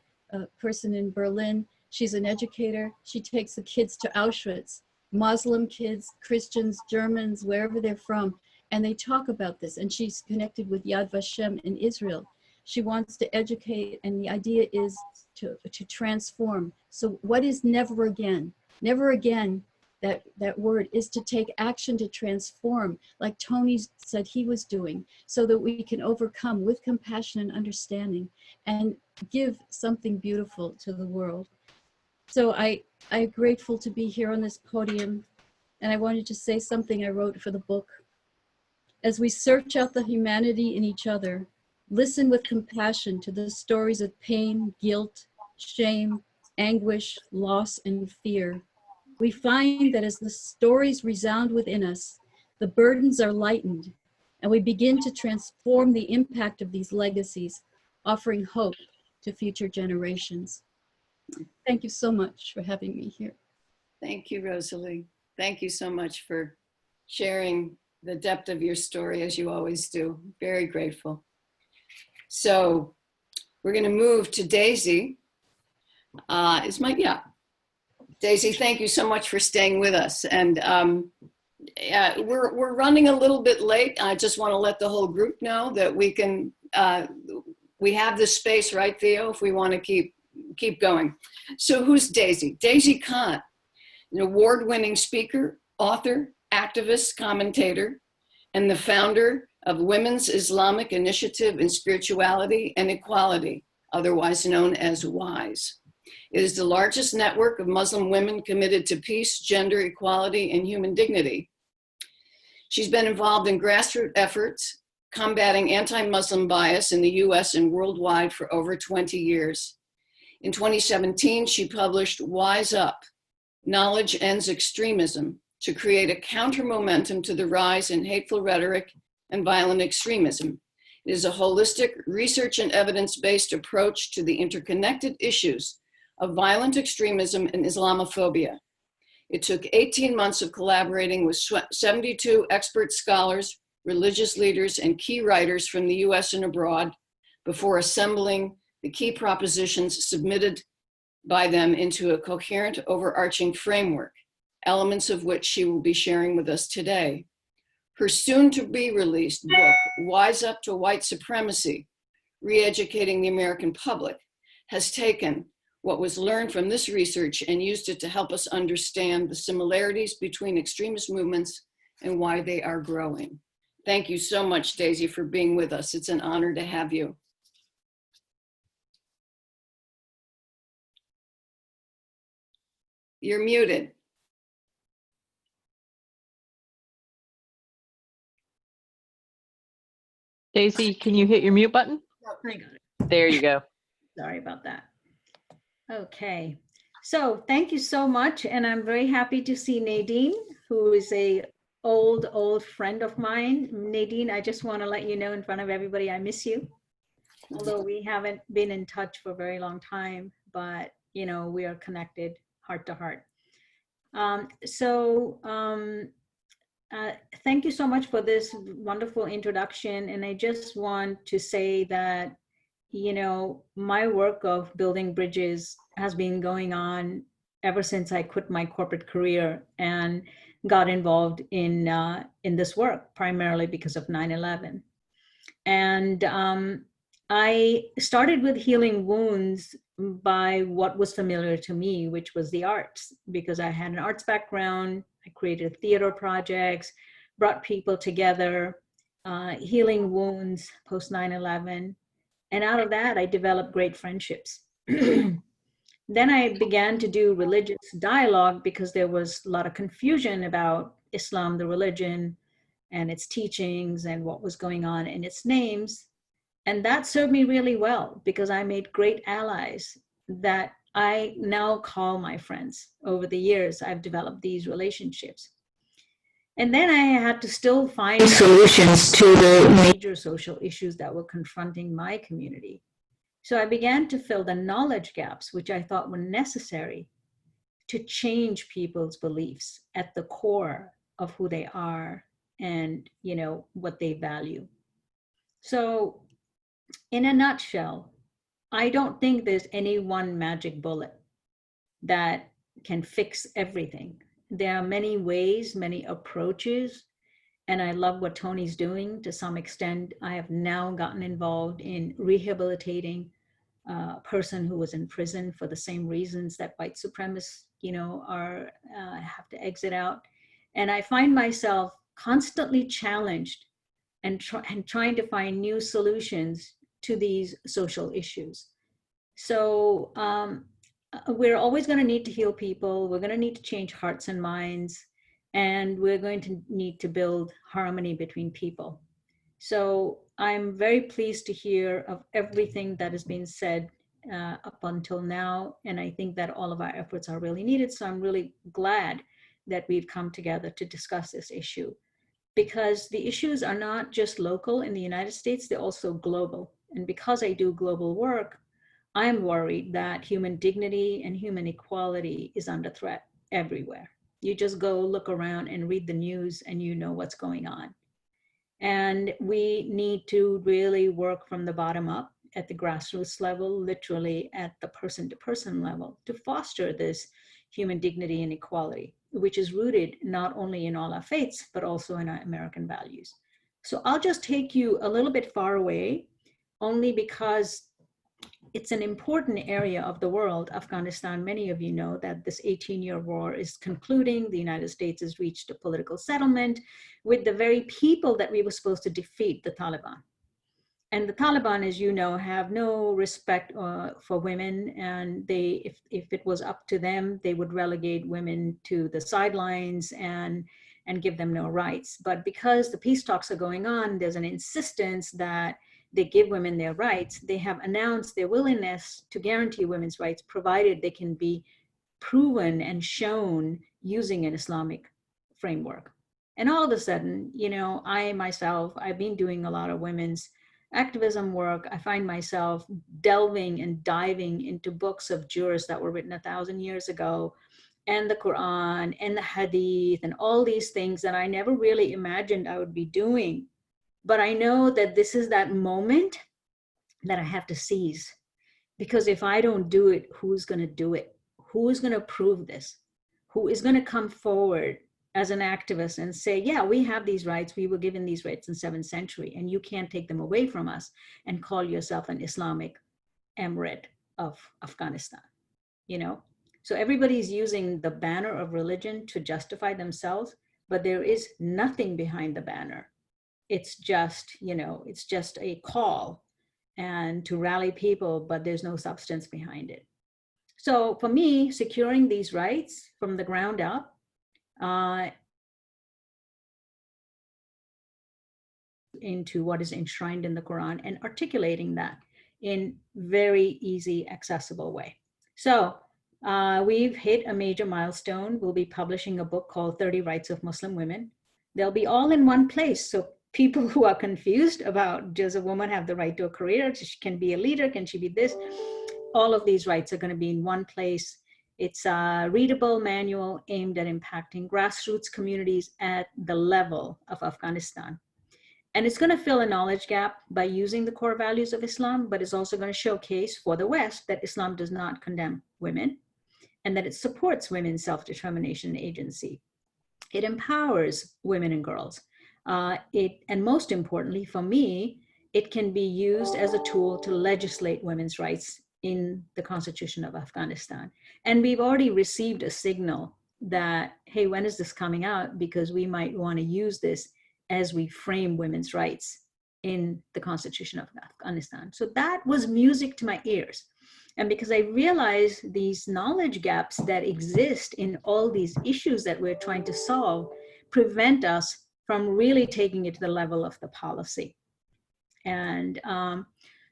person in Berlin, she's an educator. She takes the kids to Auschwitz, Muslim kids, Christians, Germans, wherever they're from, and they talk about this. And she's connected with Yad Vashem in Israel. She wants to educate, and the idea is to transform. So what is never again? Never again, that word is to take action to transform, like Tony said he was doing, so that we can overcome with compassion and understanding and give something beautiful to the world. So I'm grateful to be here on this podium, and I wanted to say something I wrote for the book. As we search out the humanity in each other, listen with compassion to the stories of pain, guilt, shame, anguish, loss, and fear. We find that as the stories resound within us, the burdens are lightened, and we begin to transform the impact of these legacies, offering hope to future generations. Thank you so much for having me here. Thank you, Rosalie. Thank you so much for sharing the depth of your story, as you always do. Very grateful. So we're going to move to Daisy. Daisy, thank you so much for staying with us. And we're running a little bit late. I just want to let the whole group know that we can, we have this space, right, Theo, if we want to keep going. So who's Daisy? Daisy Khan, an award-winning speaker, author, activist, commentator, and the founder of Women's Islamic Initiative in Spirituality and Equality, otherwise known as WISE. It is the largest network of Muslim women committed to peace, gender equality, and human dignity. She's been involved in grassroots efforts combating anti-Muslim bias in the US and worldwide for over 20 years. In 2017, she published Wise Up, Knowledge Ends Extremism, to create a counter-momentum to the rise in hateful rhetoric and violent extremism. It is a holistic, research and evidence-based approach to the interconnected issues of violent extremism and Islamophobia. It took 18 months of collaborating with 72 expert scholars, religious leaders, and key writers from the US and abroad before assembling the key propositions submitted by them into a coherent, overarching framework, elements of which she will be sharing with us today. Her soon-to-be released book, Wise Up to White Supremacy, Re-Educating the American Public, has taken what was learned from this research and used it to help us understand the similarities between extremist movements and why they are growing. Thank you so much, Daisy, for being with us. It's an honor to have you. You're muted. Daisy, can you hit your mute button? I got it. There you go. Sorry about that. Okay, so thank you so much. And I'm very happy to see Nadine, who is a old friend of mine. Nadine, I just want to let you know in front of everybody, I miss you. Although we haven't been in touch for a very long time, but you know, we are connected heart to heart. Thank you so much for this wonderful introduction. And I just want to say that, you know, my work of building bridges has been going on ever since I quit my corporate career and got involved in this work, primarily because of 9/11. And I started with healing wounds by what was familiar to me, which was the arts, because I had an arts background. I created theater projects, brought people together, healing wounds post 9/11. And out of that, I developed great friendships. Then I began to do religious dialogue because there was a lot of confusion about Islam, the religion, and its teachings and what was going on in its names. And that served me really well because I made great allies that I now call my friends. Over the years, I've developed these relationships. And then I had to still find solutions to the major social issues that were confronting my community. So I began to fill the knowledge gaps, which I thought were necessary to change people's beliefs at the core of who they are and, you know, what they value. So in a nutshell, I don't think there's any one magic bullet that can fix everything. There are many ways, many approaches, and I love what Tony's doing to some extent. I have now gotten involved in rehabilitating a person who was in prison for the same reasons that white supremacists, you know, are have to exit out. And I find myself constantly challenged and trying to find new solutions to these social issues. So we're always going to need to heal people. We're going to need to change hearts and minds, and we're going to need to build harmony between people. So I'm very pleased to hear of everything that has been said up until now. And I think that all of our efforts are really needed. So I'm really glad that we've come together to discuss this issue, because the issues are not just local in the United States, they're also global. And because I do global work, I'm worried that human dignity and human equality is under threat everywhere. You just go look around and read the news and you know what's going on. And we need to really work from the bottom up at the grassroots level, literally at the person-to-person level, to foster this human dignity and equality, which is rooted not only in all our faiths, but also in our American values. So I'll just take you a little bit far away, only because it's an important area of the world. Afghanistan, many of you know that this 18-year war is concluding. The United States has reached a political settlement with the very people that we were supposed to defeat, the Taliban. And the Taliban, as you know, have no respect for women. And they, if it was up to them, they would relegate women to the sidelines and give them no rights. But because the peace talks are going on, there's an insistence that they give women their rights. They have announced their willingness to guarantee women's rights, provided they can be proven and shown using an Islamic framework. And all of a sudden, you know, I myself, I've been doing a lot of women's activism work. I find myself delving and diving into books of jurists that were written 1,000 years ago, and the Quran and the Hadith and all these things that I never really imagined I would be doing. But I know that this is that moment that I have to seize, Because if I don't do it, who's going to do it? Who is going to prove this? Who is going to come forward as an activist and say, yeah, we have these rights. We were given these rights in 7th century, and you can't take them away from us and call yourself an Islamic emirate of Afghanistan, you know? So everybody's using the banner of religion to justify themselves, but there is nothing behind the banner. It's just, you know, it's just a call and to rally people, but there's no substance behind it. So for me, securing these rights from the ground up into what is enshrined in the Quran and articulating that in very easy, accessible way. So we've hit a major milestone. We'll be publishing a book called 30 Rights of Muslim Women. They'll be all in one place. So people who are confused about, does a woman have the right to a career? She can be a leader, can she be this? All of these rights are going to be in one place. It's a readable manual aimed at impacting grassroots communities at the level of Afghanistan. And it's going to fill a knowledge gap by using the core values of Islam, but it's also going to showcase for the West that Islam does not condemn women and that it supports women's self-determination and agency. It empowers women and girls. And most importantly for me, it can be used as a tool to legislate women's rights in the Constitution of Afghanistan. And we've already received a signal that, hey, when is this coming out? Because we might want to use this as we frame women's rights in the Constitution of Afghanistan. So that was music to my ears. And because I realized these knowledge gaps that exist in all these issues that we're trying to solve prevent us from really taking it to the level of the policy. And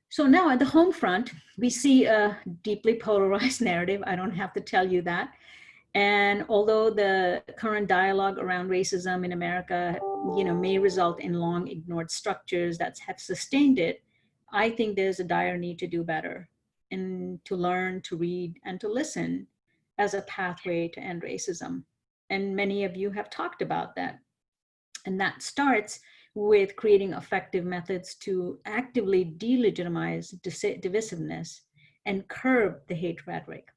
so now at the home front, we see a deeply polarized narrative. I don't have to tell you that. And although the current dialogue around racism in America, you know, may result in long ignored structures that have sustained it, I think there's a dire need to do better and to learn, to read, and to listen as a pathway to end racism. And many of you have talked about that. And that starts with creating effective methods to actively delegitimize divisiveness and curb the hate rhetoric.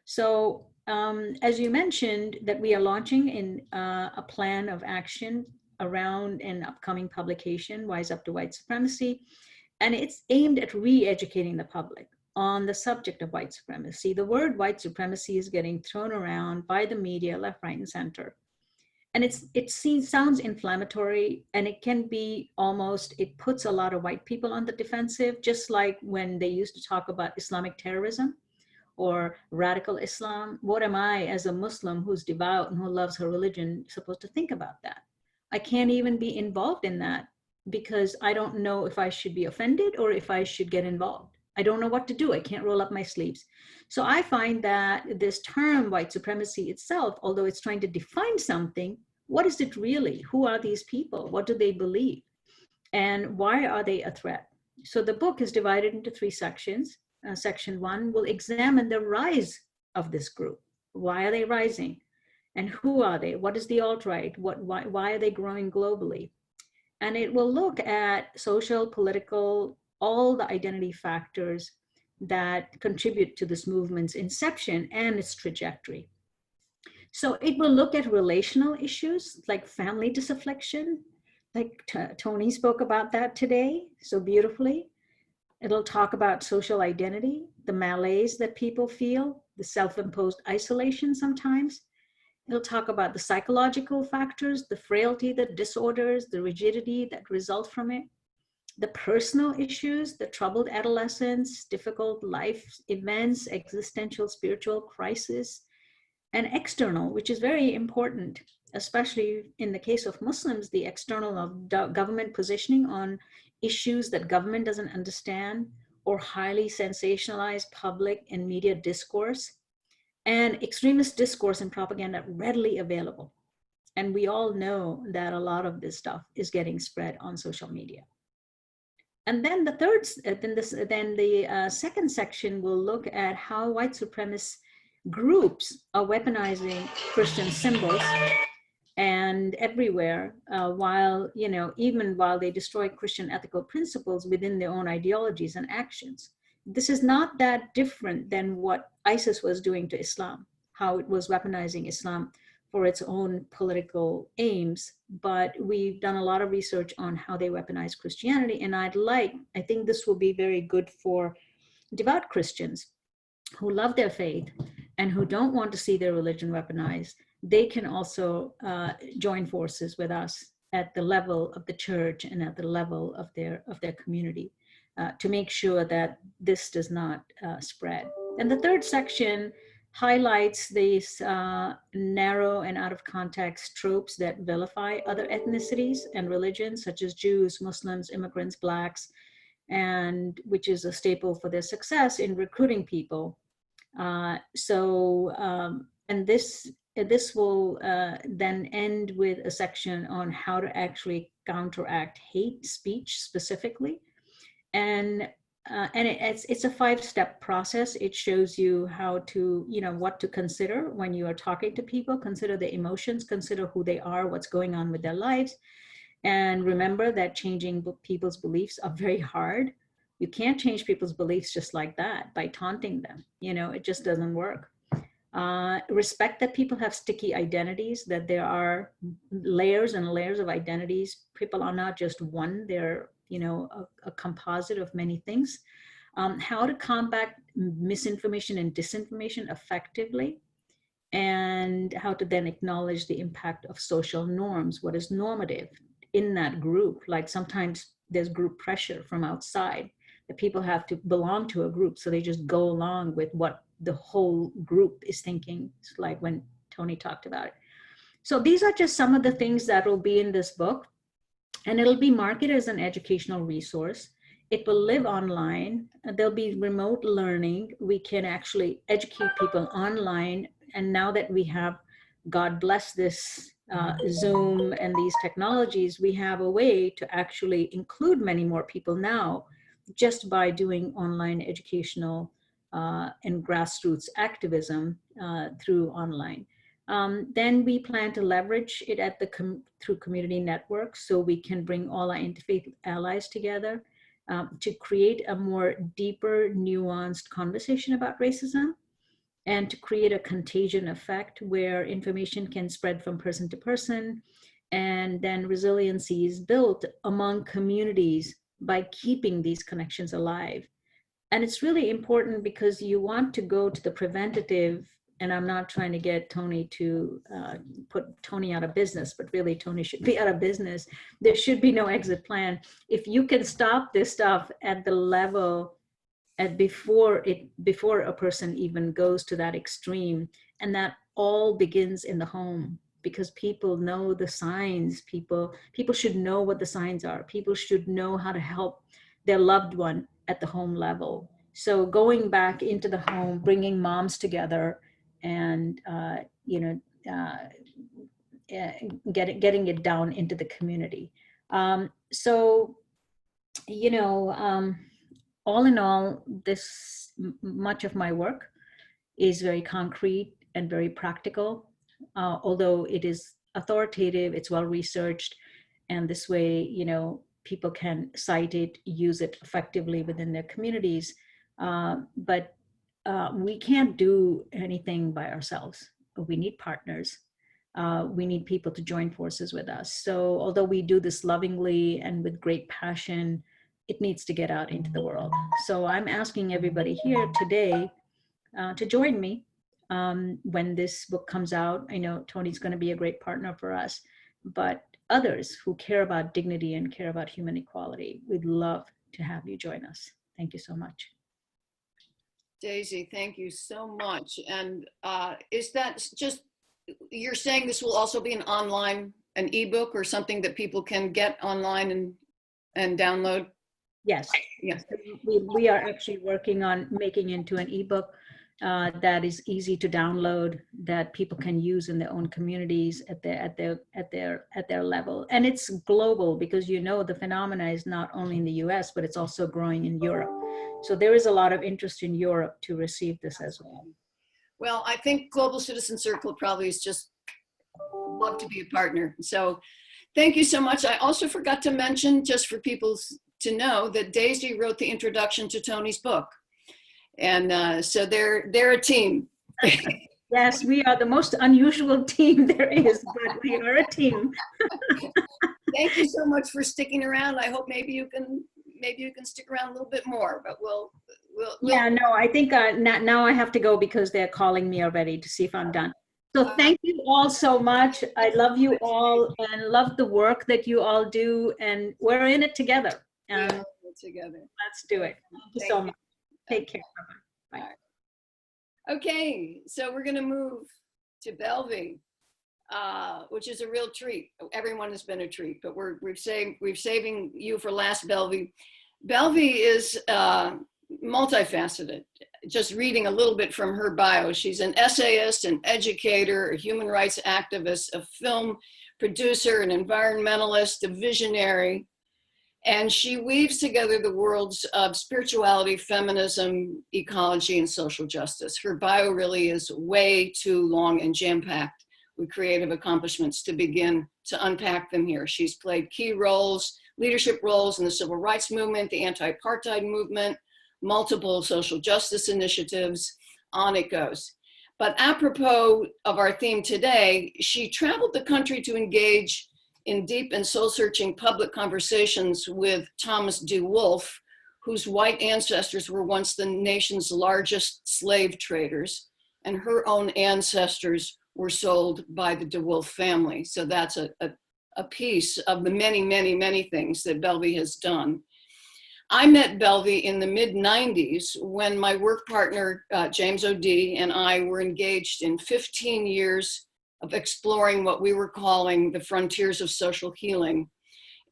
So as you mentioned, that we are launching in a plan of action around an upcoming publication, Wise Up to White Supremacy. And it's aimed at re-educating the public on the subject of white supremacy. The word white supremacy is getting thrown around by the media, left, right, and center. And it sounds inflammatory, and it can be almost, it puts a lot of white people on the defensive, just like when they used to talk about Islamic terrorism or radical Islam. What am I, as a Muslim who's devout and who loves her religion, supposed to think about that? I can't even be involved in that because I don't know if I should be offended or if I should get involved. I don't know what to do. I can't roll up my sleeves. So I find that this term white supremacy itself, although it's trying to define something, what is it really? Who are these people? What do they believe? And why are they a threat? So the book is divided into 3 sections. Section 1 will examine the rise of this group. Why are they rising? And who are they? What is the alt-right? Why are they growing globally? And it will look at social, political, all the identity factors that contribute to this movement's inception and its trajectory. So it will look at relational issues like family disaffliction, like Tony spoke about that today so beautifully. It'll talk about social identity, the malaise that people feel, the self-imposed isolation sometimes. It'll talk about the psychological factors, the frailty, the disorders, the rigidity that result from it, the personal issues, the troubled adolescence, difficult life events, existential spiritual crisis, and external, which is very important, especially in the case of Muslims, the external of government positioning on issues that government doesn't understand, or highly sensationalized public and media discourse, and extremist discourse and propaganda readily available. And we all know that a lot of this stuff is getting spread on social media. And then the second section will look at how white supremacist groups are weaponizing Christian symbols and everywhere, while, even while they destroy Christian ethical principles within their own ideologies and actions. this is not that different than what ISIS was doing to Islam, how it was weaponizing Islam for its own political aims. But we've done a lot of research on how they weaponize Christianity. And I think this will be very good for devout Christians who love their faith and who don't want to see their religion weaponized. They can also join forces with us at the level of the church and at the level of their community to make sure that this does not spread. And the third section highlights these narrow and out of context tropes that vilify other ethnicities and religions, such as Jews, Muslims, immigrants, Blacks, and which is a staple for their success in recruiting people. And this will then end with a section on how to actually counteract hate speech specifically. And it's a 5-step process. It shows you how to, what to consider when you are talking to people. Consider the emotions, consider who they are, what's going on with their lives. And remember that changing people's beliefs are very hard. You can't change people's beliefs just like that by taunting them. It just doesn't work. Respect that people have sticky identities, that there are layers and layers of identities. People are not just one, they're, a composite of many things. How to combat misinformation and disinformation effectively, and how to then acknowledge the impact of social norms, what is normative in that group. Like sometimes there's group pressure from outside that people have to belong to a group, so they just go along with what the whole group is thinking. It's like when Tony talked about it. So these are just some of the things that will be in this book, and it'll be marketed as an educational resource. It will live online. There'll be remote learning. We can actually educate people online. And now that we have, God bless this Zoom and these technologies, we have a way to actually include many more people now just by doing online educational and grassroots activism through online. Then we plan to leverage it through community networks, so we can bring all our interfaith allies together to create a more deeper, nuanced conversation about racism, and to create a contagion effect where information can spread from person to person, and then resiliency is built among communities by keeping these connections alive. And it's really important because you want to go to the preventative, and I'm not trying to get Tony to put Tony out of business, but really Tony should be out of business. There should be no exit plan. If you can stop this stuff at the level before a person even goes to that extreme, and that all begins in the home, because people know the signs. People should know what the signs are. People should know how to help their loved one at the home level. So going back into the home, bringing moms together, and getting it down into the community. All in all, this much of my work is very concrete and very practical. Although it is authoritative, it's well researched, and this way, people can cite it, use it effectively within their communities. But we can't do anything by ourselves. We need partners. We need people to join forces with us. So although we do this lovingly and with great passion, it needs to get out into the world. So I'm asking everybody here today to join me when this book comes out. I know Tony's going to be a great partner for us, but others who care about dignity and care about human equality, we'd love to have you join us. Thank you so much. Daisy, thank you so much. And is that just, you're saying this will also be an ebook or something that people can get online and download? Yes. Yes. We are actually working on making into an ebook that is easy to download, that people can use in their own communities at their level. And it's global, because the phenomena is not only in the US, but it's also growing in Europe. So there is a lot of interest in Europe to receive this as well. Well, I think Global Citizen Circle probably is just love to be a partner. So thank you so much. I also forgot to mention, just for people to know, that Daisy wrote the introduction to Tony's book. And so they're a team. Yes, we are the most unusual team there is, but we are a team. Thank you so much for sticking around. I hope maybe you can stick around a little bit more, but we'll Yeah, no, I think now I have to go because they're calling me already to see if I'm done. So thank you all so much. I love you all and love the work that you all do, and we're in it together. And together. let's do it. Thank you so much. Take care. Bye-bye. Bye. Okay, so we're gonna move to Bellevue, which is a real treat. Everyone has been a treat, but we're saving you for last. Bellevue. Bellevue is multifaceted. Just reading a little bit from her bio, she's an essayist, an educator, a human rights activist, a film producer, an environmentalist, a visionary. And she weaves together the worlds of spirituality, feminism, ecology, and social justice. Her bio really is way too long and jam-packed with creative accomplishments to begin to unpack them here. She's played key roles, leadership roles in the civil rights movement, the anti-apartheid movement, multiple social justice initiatives, on it goes. But apropos of our theme today, she traveled the country to engage in deep and soul-searching public conversations with Thomas DeWolf, whose white ancestors were once the nation's largest slave traders, and her own ancestors were sold by the DeWolf family. So that's a piece of the many, many, many things that Bellevue has done. I met Bellevue in the mid-90s when my work partner, James O'D, and I were engaged in 15 years of exploring what we were calling the frontiers of social healing.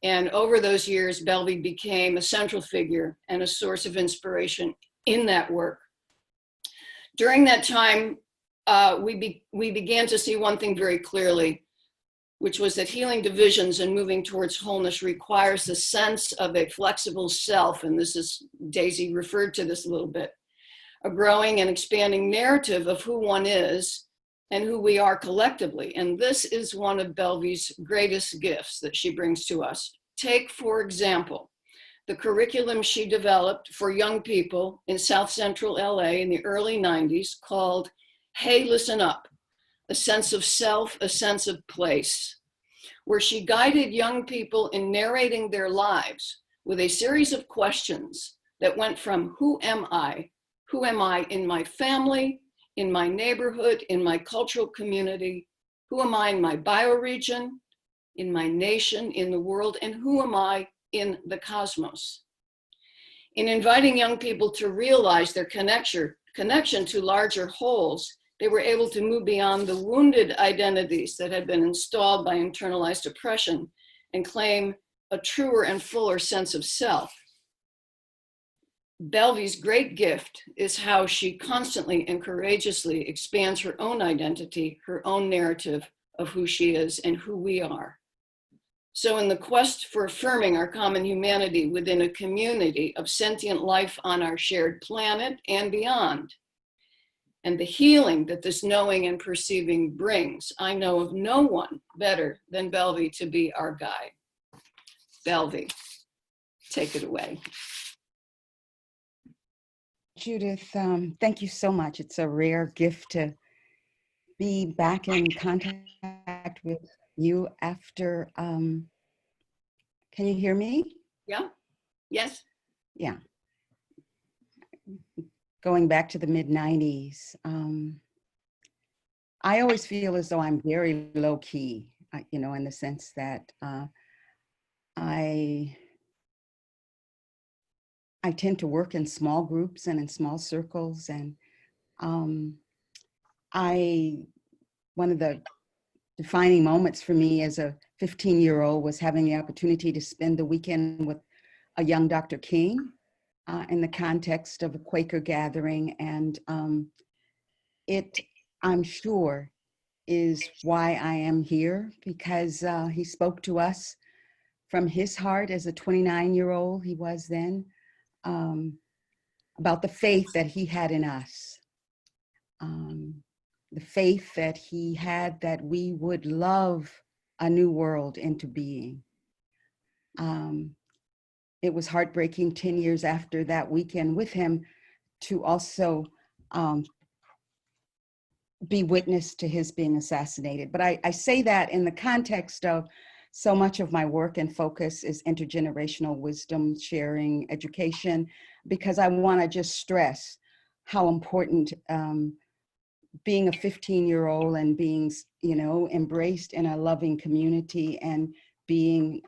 And over those years, Bellevue became a central figure and a source of inspiration in that work. During that time, we began to see one thing very clearly, which was that healing divisions and moving towards wholeness requires a sense of a flexible self, and this is, Daisy referred to this a little bit, a growing and expanding narrative of who one is and who we are collectively. And this is one of Bellevue's greatest gifts that she brings to us. Take, for example, the curriculum she developed for young people in South Central LA in the early 90s called Hey, Listen Up, a sense of self, a sense of place, where she guided young people in narrating their lives with a series of questions that went from who am I in my family, in my neighborhood, in my cultural community, who am I in my bioregion, in my nation, in the world, and who am I in the cosmos. In inviting young people to realize their connection to larger wholes, they were able to move beyond the wounded identities that had been installed by internalized oppression and claim a truer and fuller sense of self. Bellevue's great gift is how she constantly and courageously expands her own identity, her own narrative of who she is and who we are. So in the quest for affirming our common humanity within a community of sentient life on our shared planet and beyond, and the healing that this knowing and perceiving brings, I know of no one better than Bellevue to be our guide. Bellevue, take it away. Judith, thank you so much. It's a rare gift to be back in contact with you after, can you hear me? Yeah, yes. Yeah. Going back to the mid-90s, I always feel as though I'm very low key, you know, in the sense that I tend to work in small groups and in small circles, and one of the defining moments for me as a 15-year-old was having the opportunity to spend the weekend with a young Dr. King in the context of a Quaker gathering, and it, I'm sure, is why I am here, because he spoke to us from his heart as a 29-year-old, he was then, about the faith that he had in us, the faith that he had that we would love a new world into being. It was heartbreaking 10 years after that weekend with him to also be witness to his being assassinated. But I say that in the context of so much of my work and focus is intergenerational wisdom sharing, education, because I want to just stress how important being a 15-year-old and being, you know, embraced in a loving community and being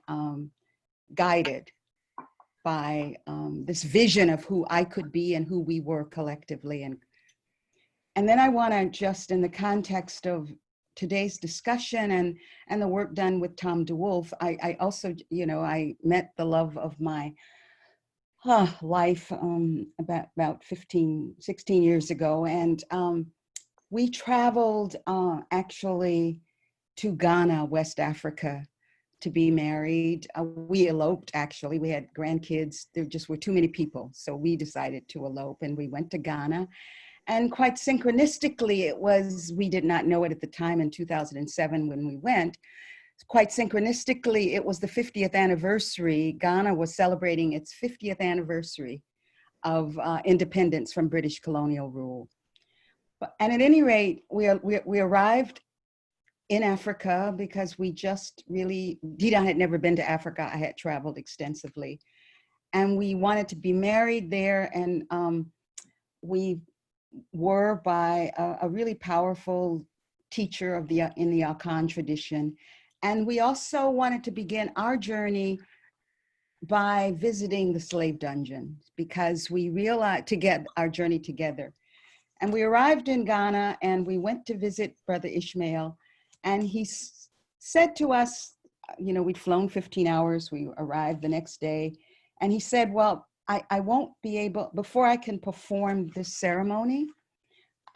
guided by this vision of who I could be and who we were collectively. And then I want to just, in the context of today's discussion and the work done with Tom DeWolf, I also, you know, I met the love of my life about 16 years ago. And we traveled actually to Ghana, West Africa, to be married. We eloped, actually. We had grandkids. There just were too many people. So we decided to elope and we went to Ghana. And quite synchronistically, it was, we did not know it at the time in 2007 when we went, quite synchronistically, it was the 50th anniversary. Ghana was celebrating its 50th anniversary of independence from British colonial rule. And at any rate, we arrived in Africa because we just really, Didan had never been to Africa. I had traveled extensively. And we wanted to be married there. And we were by a really powerful teacher of in the Akan tradition. And we also wanted to begin our journey by visiting the slave dungeon because we realized to get our journey together. And we arrived in Ghana and we went to visit Brother Ishmael. And he said to us, you know, we'd flown 15 hours, we arrived the next day. And he said, well, I won't be able, before I can perform this ceremony,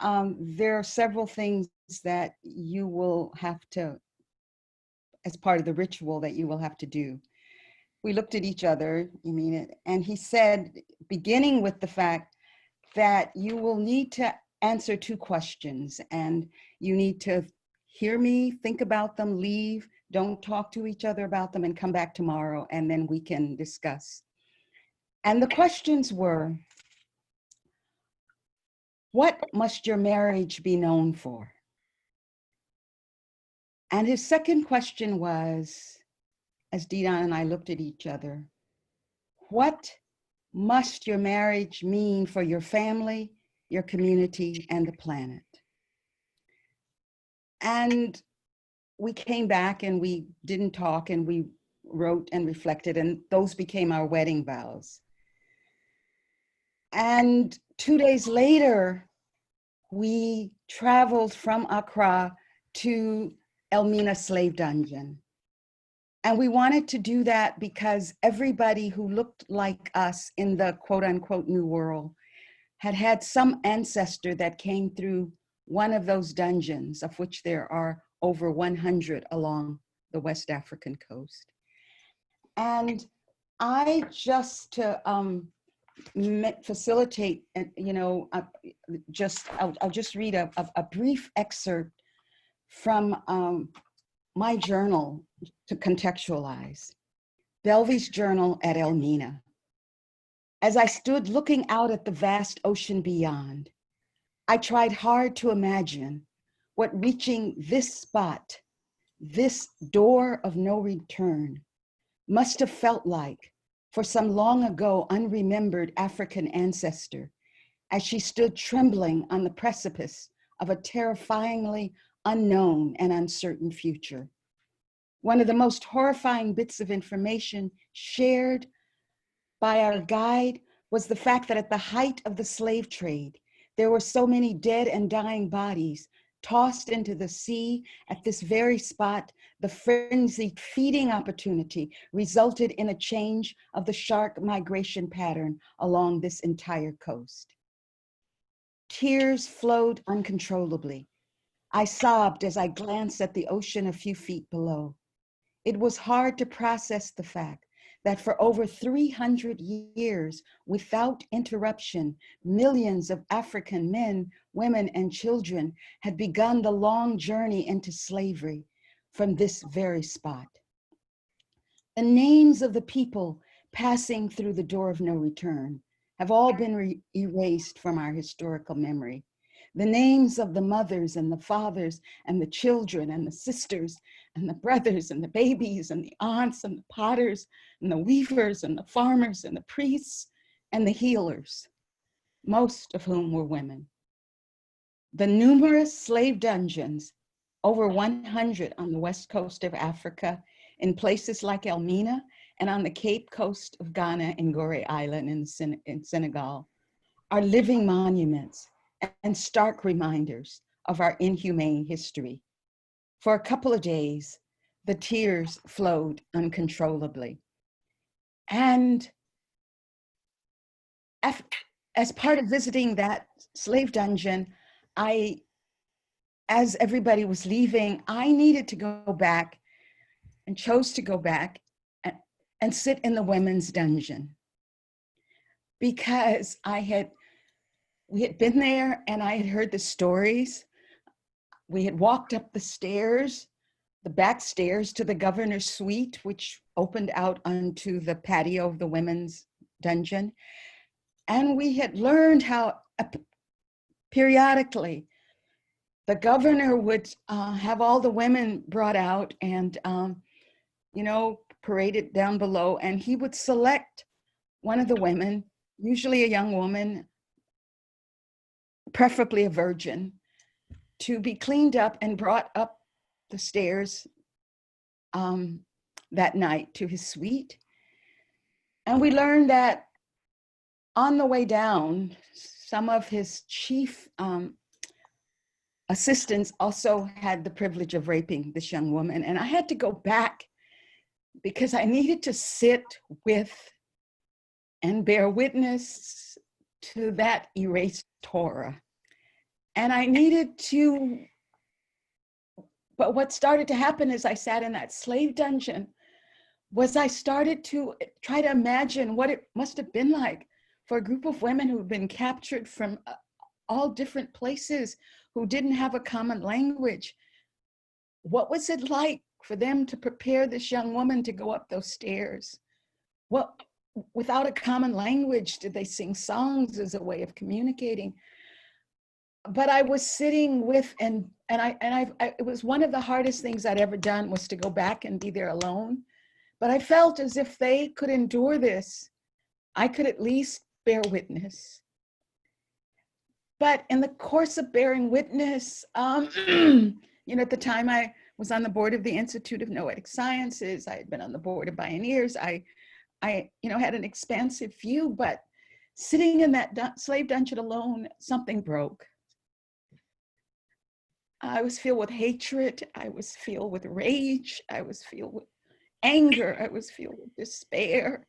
there are several things that you will have to, as part of the ritual that you will have to do. We looked at each other, and he said, beginning with the fact that you will need to answer 2 questions and you need to hear me, think about them, leave, don't talk to each other about them and come back tomorrow and then we can discuss. And the questions were, what must your marriage be known for? And his second question was, as Didan and I looked at each other, what must your marriage mean for your family, your community, and the planet? And we came back and we didn't talk and we wrote and reflected, and those became our wedding vows. And 2 days later, we traveled from Accra to Elmina slave dungeon. And we wanted to do that because everybody who looked like us in the quote unquote new world had had some ancestor that came through one of those dungeons, of which there are over 100 along the West African coast. And I just to facilitate, I'll just read a brief excerpt from my journal to contextualize. Bellevue's journal at Elmina. As I stood looking out at the vast ocean beyond, I tried hard to imagine what reaching this spot, this door of no return, must have felt like for some long ago unremembered African ancestor as she stood trembling on the precipice of a terrifyingly unknown and uncertain future. One of the most horrifying bits of information shared by our guide was the fact that at the height of the slave trade, there were so many dead and dying bodies tossed into the sea at this very spot. The frenzied feeding opportunity resulted in a change of the shark migration pattern along this entire coast. Tears flowed uncontrollably. I sobbed as I glanced at the ocean a few feet below. It was hard to process the fact that for over 300 years, without interruption, millions of African men, women, and children had begun the long journey into slavery from this very spot. The names of the people passing through the door of no return, have all been erased from our historical memory. The names of the mothers and the fathers and the children and the sisters and the brothers and the babies and the aunts and the potters and the weavers and the farmers and the priests and the healers, most of whom were women. The numerous slave dungeons, over 100 on the west coast of Africa, in places like Elmina, and on the Cape Coast of Ghana and Gorée Island in Senegal, are living monuments and stark reminders of our inhumane history. For a couple of days, the tears flowed uncontrollably. And as part of visiting that slave dungeon, as everybody was leaving, I needed to go back and chose to go back and sit in the women's dungeon, because we had been there and I had heard the stories. We had walked up the stairs, the back stairs to the governor's suite, which opened out onto the patio of the women's dungeon. And we had learned how periodically the governor would have all the women brought out and, paraded down below, and he would select one of the women, usually a young woman, preferably a virgin, to be cleaned up and brought up the stairs that night to his suite. And we learned that on the way down, some of his chief assistants also had the privilege of raping this young woman. And I had to go back because I needed to sit with and bear witness to that erased Torah. And I needed to, but what started to happen as I sat in that slave dungeon was I started to try to imagine what it must have been like for a group of women who've been captured from all different places, who didn't have a common language. What was it like for them to prepare this young woman to go up those stairs? Without a common language, did they sing songs as a way of communicating? But I was sitting with, it was one of the hardest things I'd ever done, was to go back and be there alone. But I felt as if they could endure this, I could at least bear witness. But in the course of bearing witness, at the time I was on the board of the Institute of Noetic Sciences. I had been on the board of Pioneers. I had an expansive view, but sitting in that slave dungeon alone, something broke. I was filled with hatred. I was filled with rage. I was filled with anger. I was filled with despair.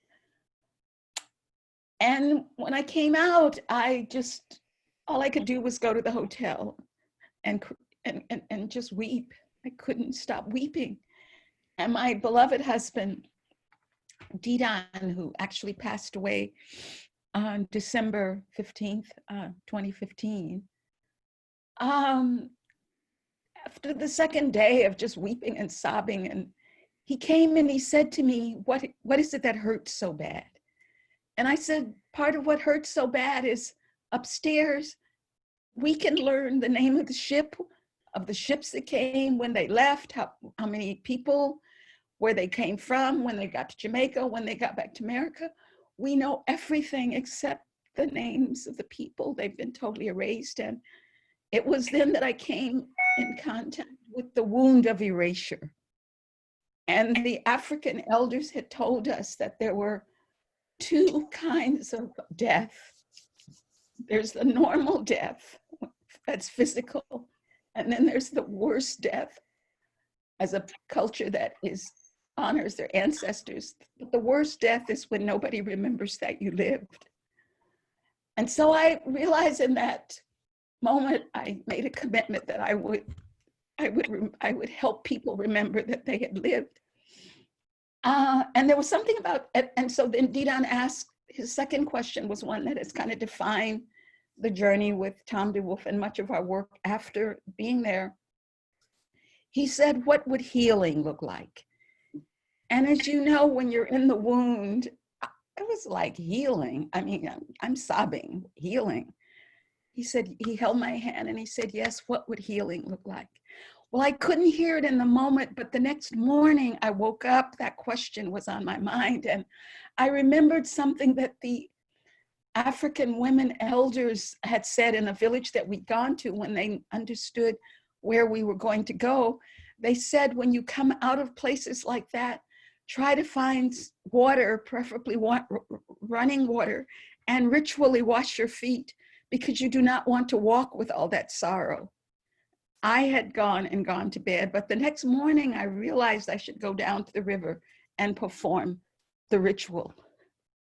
And when I came out, all I could do was go to the hotel and just weep. I couldn't stop weeping. And my beloved husband, Didan, who actually passed away on December 15th, 2015, after the second day of just weeping and sobbing, and he came and he said to me, what is it that hurts so bad? And I said, part of what hurts so bad is upstairs, we can learn the name of the ships that came, when they left, how many people, where they came from, when they got to Jamaica, when they got back to America. We know everything except the names of the people. They've been totally erased. And it was then that I came in contact with the wound of erasure. And the African elders had told us that there were two kinds of death. There's the normal death, that's physical. And then there's the worst death, as a culture that honors their ancestors. But the worst death is when nobody remembers that you lived. And so I realized in that moment, I made a commitment that I would help people remember that they had lived. And there was something about it. And so then Didan asked, his second question was one that has kind of defined the journey with Tom DeWolf and much of our work after being there. He said, what would healing look like? And as you know, when you're in the wound, it was like healing. I mean, I'm sobbing, healing. He said, he held my hand and he said, yes, what would healing look like? Well, I couldn't hear it in the moment, but the next morning I woke up, that question was on my mind. And I remembered something that the African women elders had said in a village that we'd gone to when they understood where we were going to go. They said, when you come out of places like that, try to find water, preferably running water, and ritually wash your feet, because you do not want to walk with all that sorrow. I had gone to bed, but the next morning I realized I should go down to the river and perform the ritual.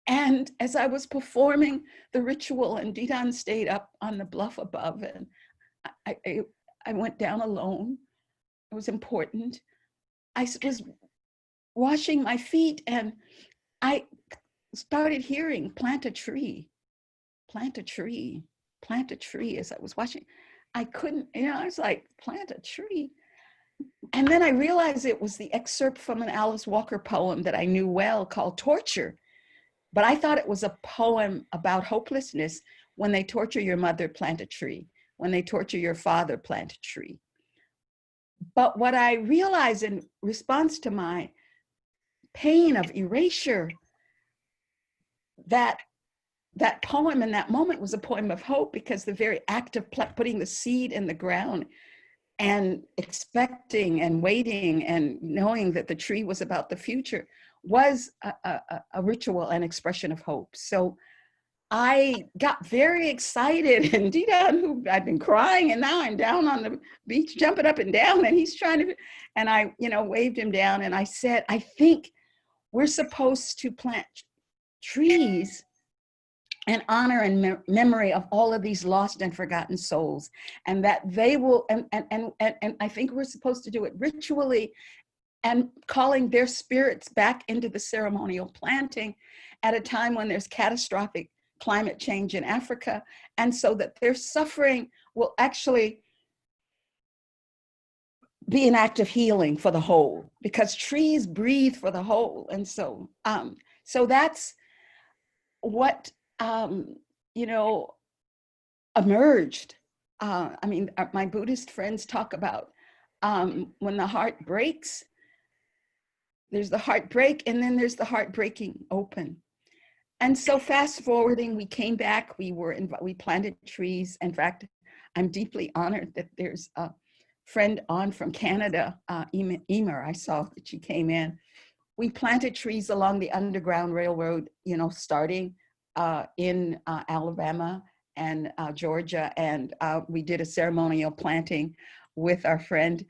And as I was performing the ritual, and Didan stayed up on the bluff above, and I went down alone. It was important. I was washing my feet and I started hearing, plant a tree, plant a tree, plant a tree. As I was washing, I couldn't, I was like, plant a tree. And then I realized it was the excerpt from an Alice Walker poem that I knew well called Torture. But I thought it was a poem about hopelessness. When they torture your mother, plant a tree. When they torture your father, plant a tree. But what I realized in response to my pain of erasure, that poem in that moment was a poem of hope, because the very act of putting the seed in the ground and expecting and waiting and knowing that the tree was about the future was a ritual and expression of hope. So I got very excited, and Didan, who I'd been crying, and now I'm down on the beach jumping up and down, and he's trying to, and I, waved him down, and I said, I think we're supposed to plant trees in honor and memory of all of these lost and forgotten souls, and that they will, and I think we're supposed to do it ritually, and calling their spirits back into the ceremonial planting at a time when there's catastrophic climate change in Africa, and so that their suffering will actually be an act of healing for the whole, because trees breathe for the whole. And so, so that's what, emerged. I mean, my Buddhist friends talk about when the heart breaks, there's the heartbreak, and then there's the heartbreaking open. And so fast forwarding, we came back, we planted trees. In fact, I'm deeply honored that there's a friend on from Canada, Emer, I saw that she came in. We planted trees along the Underground Railroad, starting in Alabama and Georgia. And we did a ceremonial planting with our friend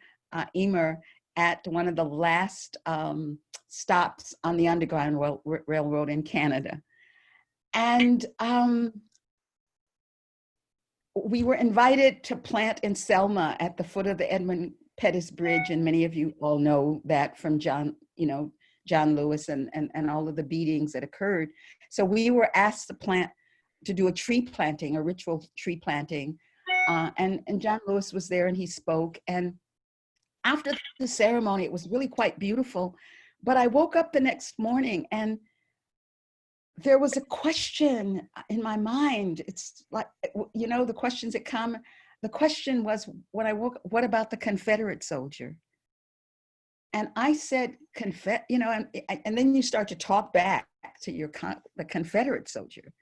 Emer at one of the last stops on the Underground Railroad in Canada. And we were invited to plant in Selma at the foot of the Edmund Pettus Bridge. And many of you all know that from John Lewis and all of the beatings that occurred. So we were asked to do a tree planting, a ritual tree planting. And John Lewis was there and he spoke. And after the ceremony, it was really quite beautiful. But I woke up the next morning and there was a question in my mind. It's like, the questions that come. The question was, when I woke, what about the Confederate soldier? And I said, and then you start to talk back to the Confederate soldier.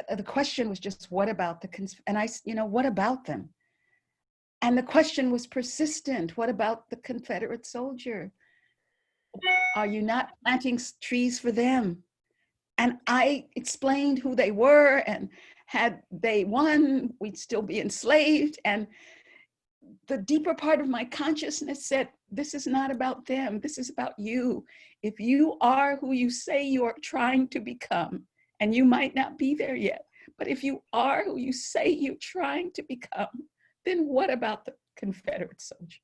The question was just, what about what about them? And the question was persistent. What about the Confederate soldier? Are you not planting trees for them? And I explained who they were, and had they won, we'd still be enslaved. And the deeper part of my consciousness said, this is not about them, this is about you. If you are who you say you are trying to become, and you might not be there yet, but if you are who you say you're trying to become, then what about the Confederate soldier?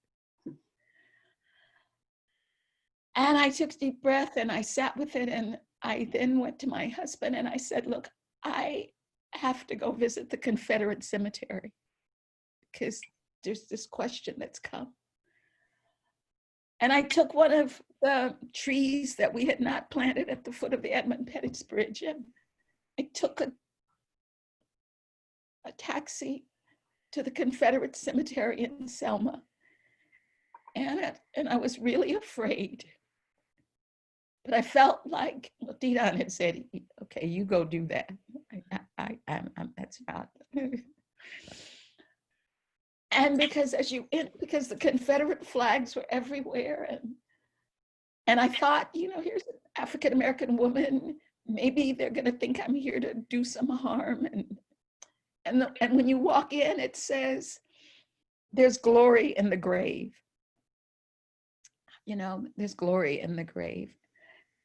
And I took a deep breath and I sat with it, and I then went to my husband and I said, look, I have to go visit the Confederate cemetery because there's this question that's come. And I took one of the trees that we had not planted at the foot of the Edmund Pettus Bridge, and I took a taxi to the Confederate cemetery in Selma. And I was really afraid. But I felt like, well, Didan had said, okay, you go do that. That's not. And because because the Confederate flags were everywhere, and I thought, here's an African-American woman, maybe they're gonna think I'm here to do some harm. And when you walk in, it says, there's glory in the grave. There's glory in the grave.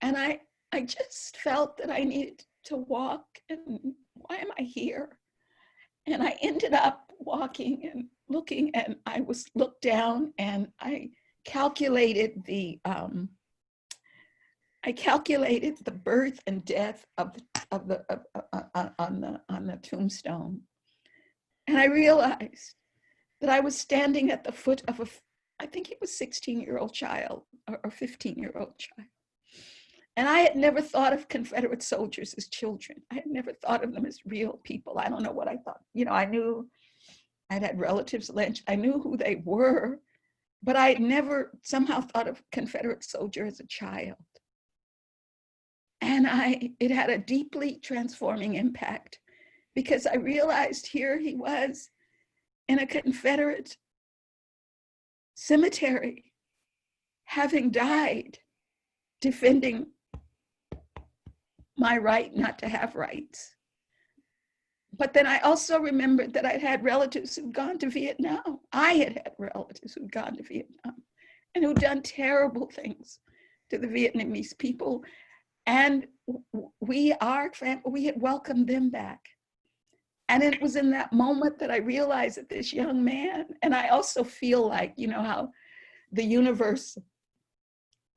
And I just felt that I needed to walk, and why am I here? And I ended up walking and looking, and I looked down, and I calculated the birth and death on the tombstone, and I realized that I was standing at the foot of I think he was 16-year-old child or 15-year-old child. And I had never thought of Confederate soldiers as children. I had never thought of them as real people. I don't know what I thought. I knew I'd had relatives lynched. I knew who they were, but I had never somehow thought of Confederate soldier as a child. And it had a deeply transforming impact, because I realized here he was in a Confederate cemetery, having died defending my right not to have rights. But then I also remembered that I'd had relatives who'd gone to Vietnam. I had relatives who'd gone to Vietnam and who'd done terrible things to the Vietnamese people. And we had welcomed them back. And it was in that moment that I realized that this young man, and I also feel like, how the universe,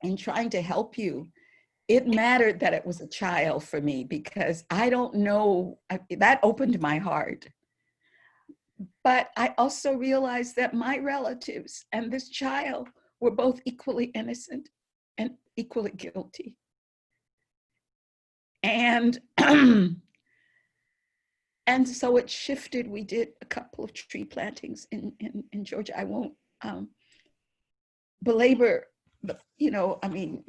in trying to help you, it mattered that it was a child for me, because I don't know, that opened my heart. But I also realized that my relatives and this child were both equally innocent and equally guilty. And and so it shifted. We did a couple of tree plantings in Georgia. I won't belabor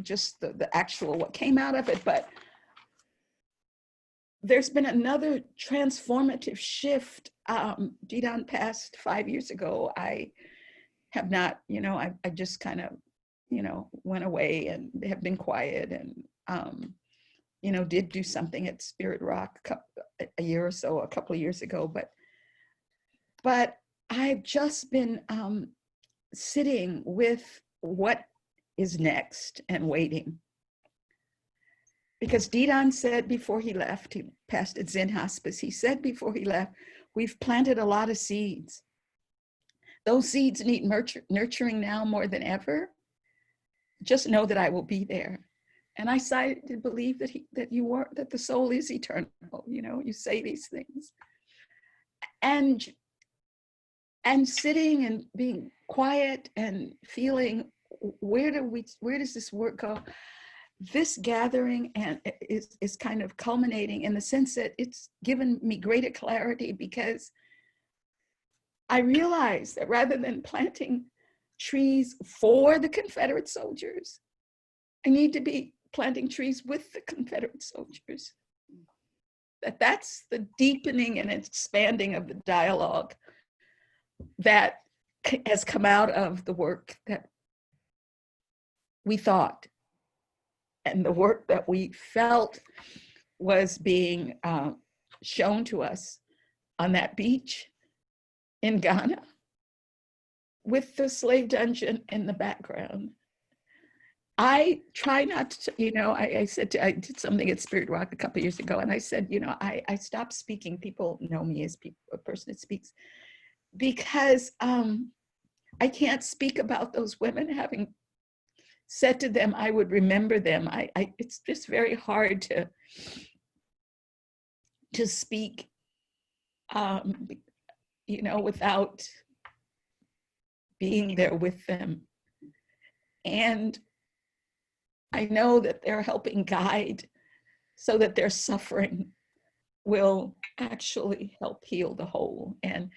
just the actual what came out of it, but there's been another transformative shift. Didan passed 5 years ago. I have not, I just kind of, went away and have been quiet, and did do something at Spirit Rock a couple of years ago, but I've just been sitting with what is next and waiting. Because Didan said before he left, he passed at Zen Hospice, he said before he left, we've planted a lot of seeds. Those seeds need nurturing now more than ever. Just know that I will be there. And I decided to believe that the soul is eternal. You say these things. And sitting and being quiet and feeling, where does this work go? This gathering is kind of culminating in the sense that it's given me greater clarity, because I realized that rather than planting trees for the Confederate soldiers, I need to be planting trees with the Confederate soldiers. That's the deepening and expanding of the dialogue that has come out of the work that we thought and the work that we felt was being shown to us on that beach in Ghana with the slave dungeon in the background. I try not to, I said, I did something at Spirit Rock a couple of years ago, and I said, I stopped speaking. People know me as a person that speaks, because I can't speak about those women, having said to them, I would remember them. It's just very hard to speak, without being there with them. And I know that they're helping guide so that their suffering will actually help heal the whole. And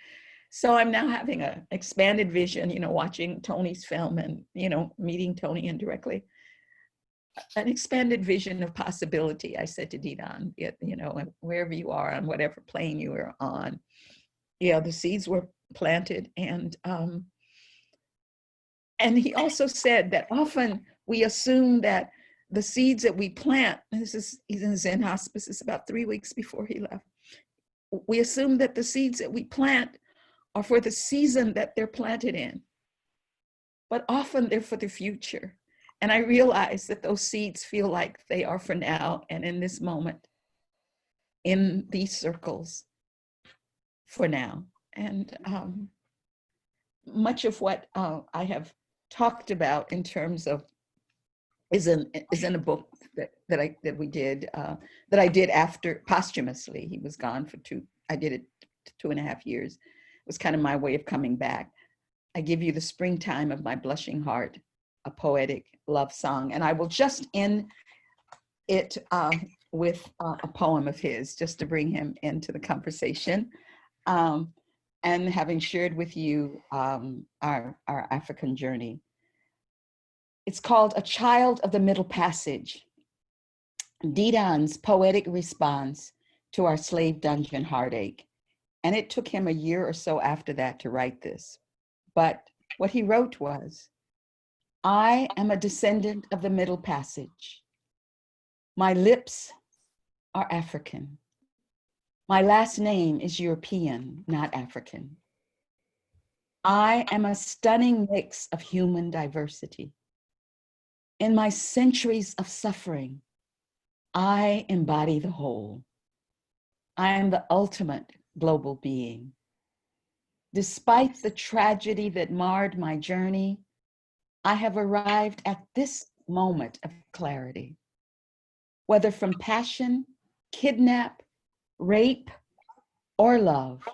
so I'm now having an expanded vision, you know, watching Tony's film and, you know, meeting Tony indirectly, an expanded vision of possibility. I said to Didan, you know, wherever you are, on whatever plane you are on, yeah, the seeds were planted. And he also said that often we assume that the seeds that we plant, and he's in Zen hospice, it's about 3 weeks before he left. We assume that the seeds that we plant are for the season that they're planted in, but often they're for the future. And I realize that those seeds feel like they are for now and in this moment, in these circles for now. And much of what I have talked about in terms of is in a book that I did after posthumously. He was gone for I did it 2.5 years. It was kind of my way of coming back. I give you the springtime of my blushing heart, a poetic love song. And I will just end it with a poem of his, just to bring him into the conversation. And having shared with you our African journey. It's called A Child of the Middle Passage, Didan's poetic response to our slave dungeon heartache. And it took him a year or so after that to write this. But what he wrote was, I am a descendant of the Middle Passage. My lips are African. My last name is European, not African. I am a stunning mix of human diversity. In my centuries of suffering, I embody the whole. I am the ultimate global being. Despite the tragedy that marred my journey, I have arrived at this moment of clarity. Whether from passion, kidnap, rape, or love,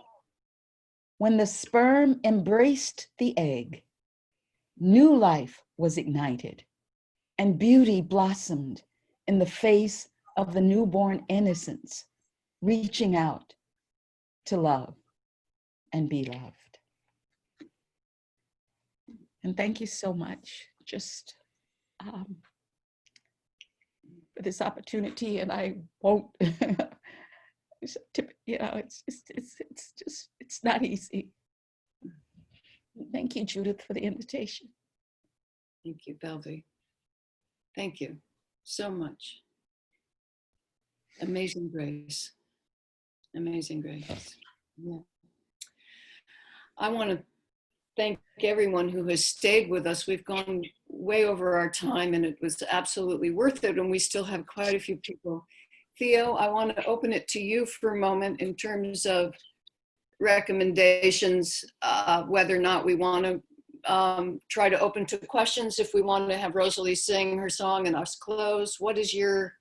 when the sperm embraced the egg, new life was ignited and beauty blossomed in the face of the newborn innocence, reaching out to love and be loved. And thank you so much just for this opportunity. And I won't, you know, it's not easy. Thank you, Judith, for the invitation. Thank you, Bellevue. Thank you so much. Amazing grace. Amazing grace. Yeah. I want to thank everyone who has stayed with us. We've gone way over our time and it was absolutely worth it. And we still have quite a few people. Theo, I want to open it to you for a moment in terms of recommendations, whether or not we want to try to open to questions, if we want to have Rosalie sing her song and us close. What is your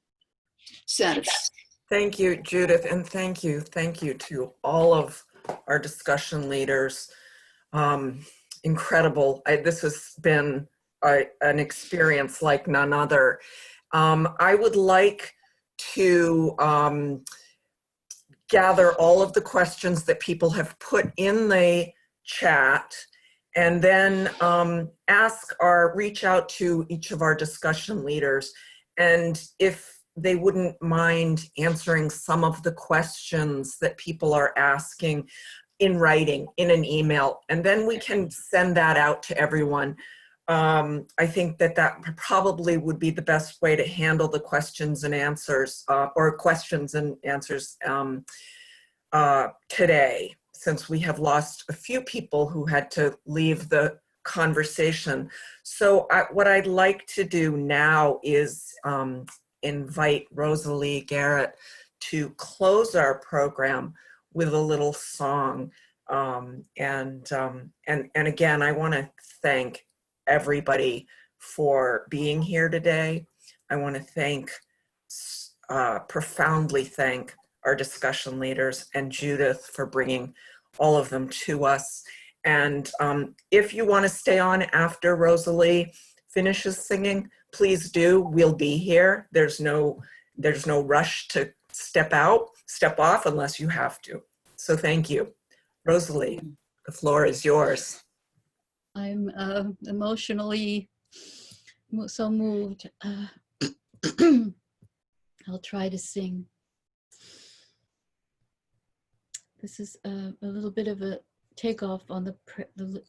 sense? Thank you, Judith, and thank you to all of our discussion leaders. Incredible. This has been an experience like none other. I would like to gather all of the questions that people have put in the chat and then reach out to each of our discussion leaders. And if they wouldn't mind answering some of the questions that people are asking in writing, in an email, and then we can send that out to everyone. I think that probably would be the best way to handle the questions and answers, or questions and answers today, since we have lost a few people who had to leave the conversation. So what I'd like to do now is invite Rosalie Garrett to close our program with a little song. And again, I want to thank everybody for being here today. I want to profoundly thank our discussion leaders and Judith for bringing all of them to us. And if you want to stay on after Rosalie, finishes singing, please do. We'll be here. There's no rush to step off unless you have to. So thank you. Rosalie, the floor is yours. I'm emotionally so moved. I'll try to sing. This is a little bit of a takeoff on the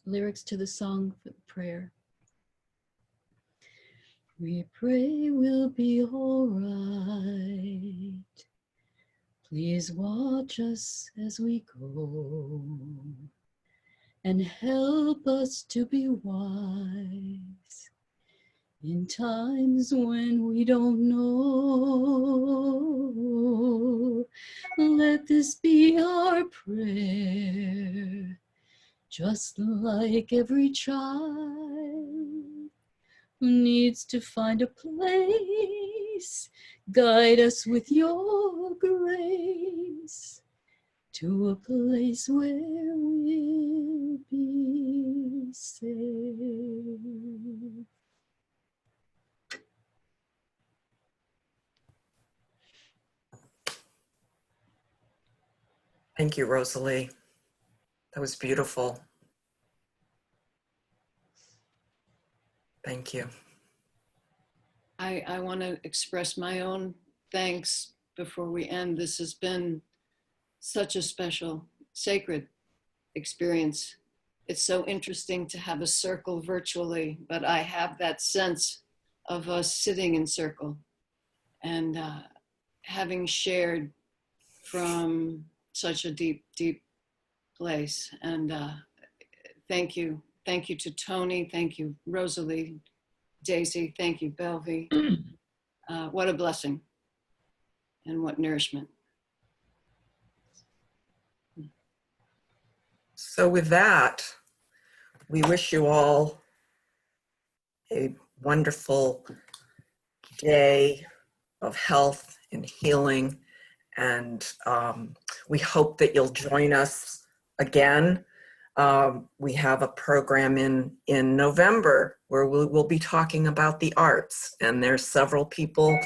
lyrics to the song for the prayer. We pray we'll be all right. Please watch us as we go and help us to be wise in times when we don't know. Let this be our prayer, just like every child who needs to find a place. Guide us with your grace to a place where we'll be safe. Thank you, Rosalie. That was beautiful. Thank you. I want to express my own thanks before we end. This has been such a special, sacred experience. It's so interesting to have a circle virtually, but I have that sense of us sitting in circle and having shared from such a deep, deep place. And thank you. Thank you to Tony. Thank you, Rosalie, Daisy. Thank you, Bellevue. What a blessing and what nourishment. So with that, we wish you all a wonderful day of health and healing. And we hope that you'll join us again. We have a program in November where we'll be talking about the arts. And there's several people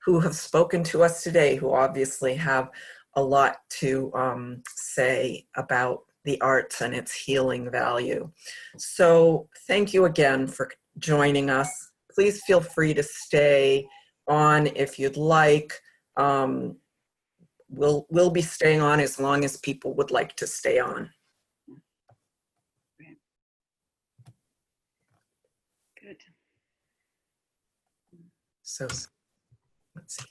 who have spoken to us today who obviously have a lot to say about the arts and its healing value. So thank you again for joining us. Please feel free to stay on if you'd like. We'll be staying on as long as people would like to stay on. Good. So let's see.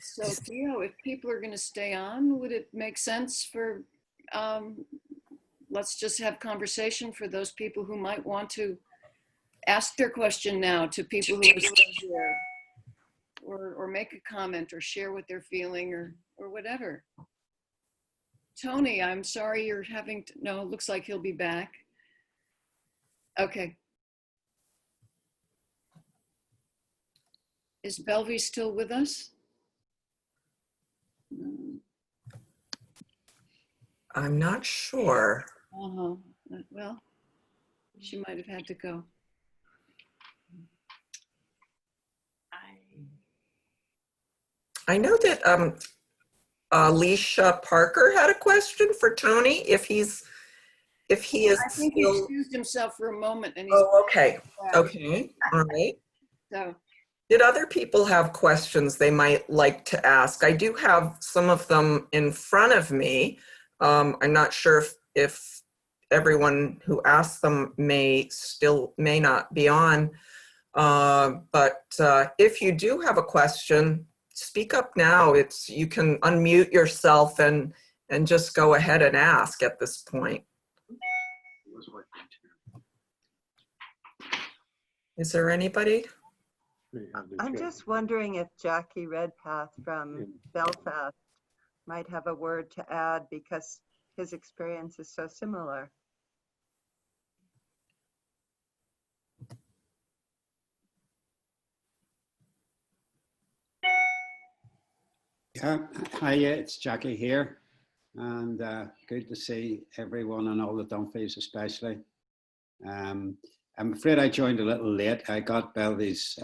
So Theo, if people are going to stay on, would it make sense for, let's just have conversation for those people who might want to ask their question now to people who are still here, or make a comment or share what they're feeling or whatever. Tony, I'm sorry you're having to, no, it looks like he'll be back. Okay. Is Bellevue still with us? I'm not sure. Uh-huh. Well, she might have had to go. I know that Alicia Parker had a question for Tony, if he is I think he still. excused himself for a moment and he's Oh, okay. back. Okay. All right. So, Did other people have questions they might like to ask? I do have some of them in front of me. I'm not sure if everyone who asked them may not be on. But if you do have a question, speak up now. You can unmute yourself and just go ahead and ask at this point. Is there anybody? I'm just wondering if Jackie Redpath from Belfast might have a word to add because his experience is so similar. Yeah, hi, it's Jackie here. and good to see everyone and all the Dumfries especially. I'm afraid I joined a little late. I got Bellevue's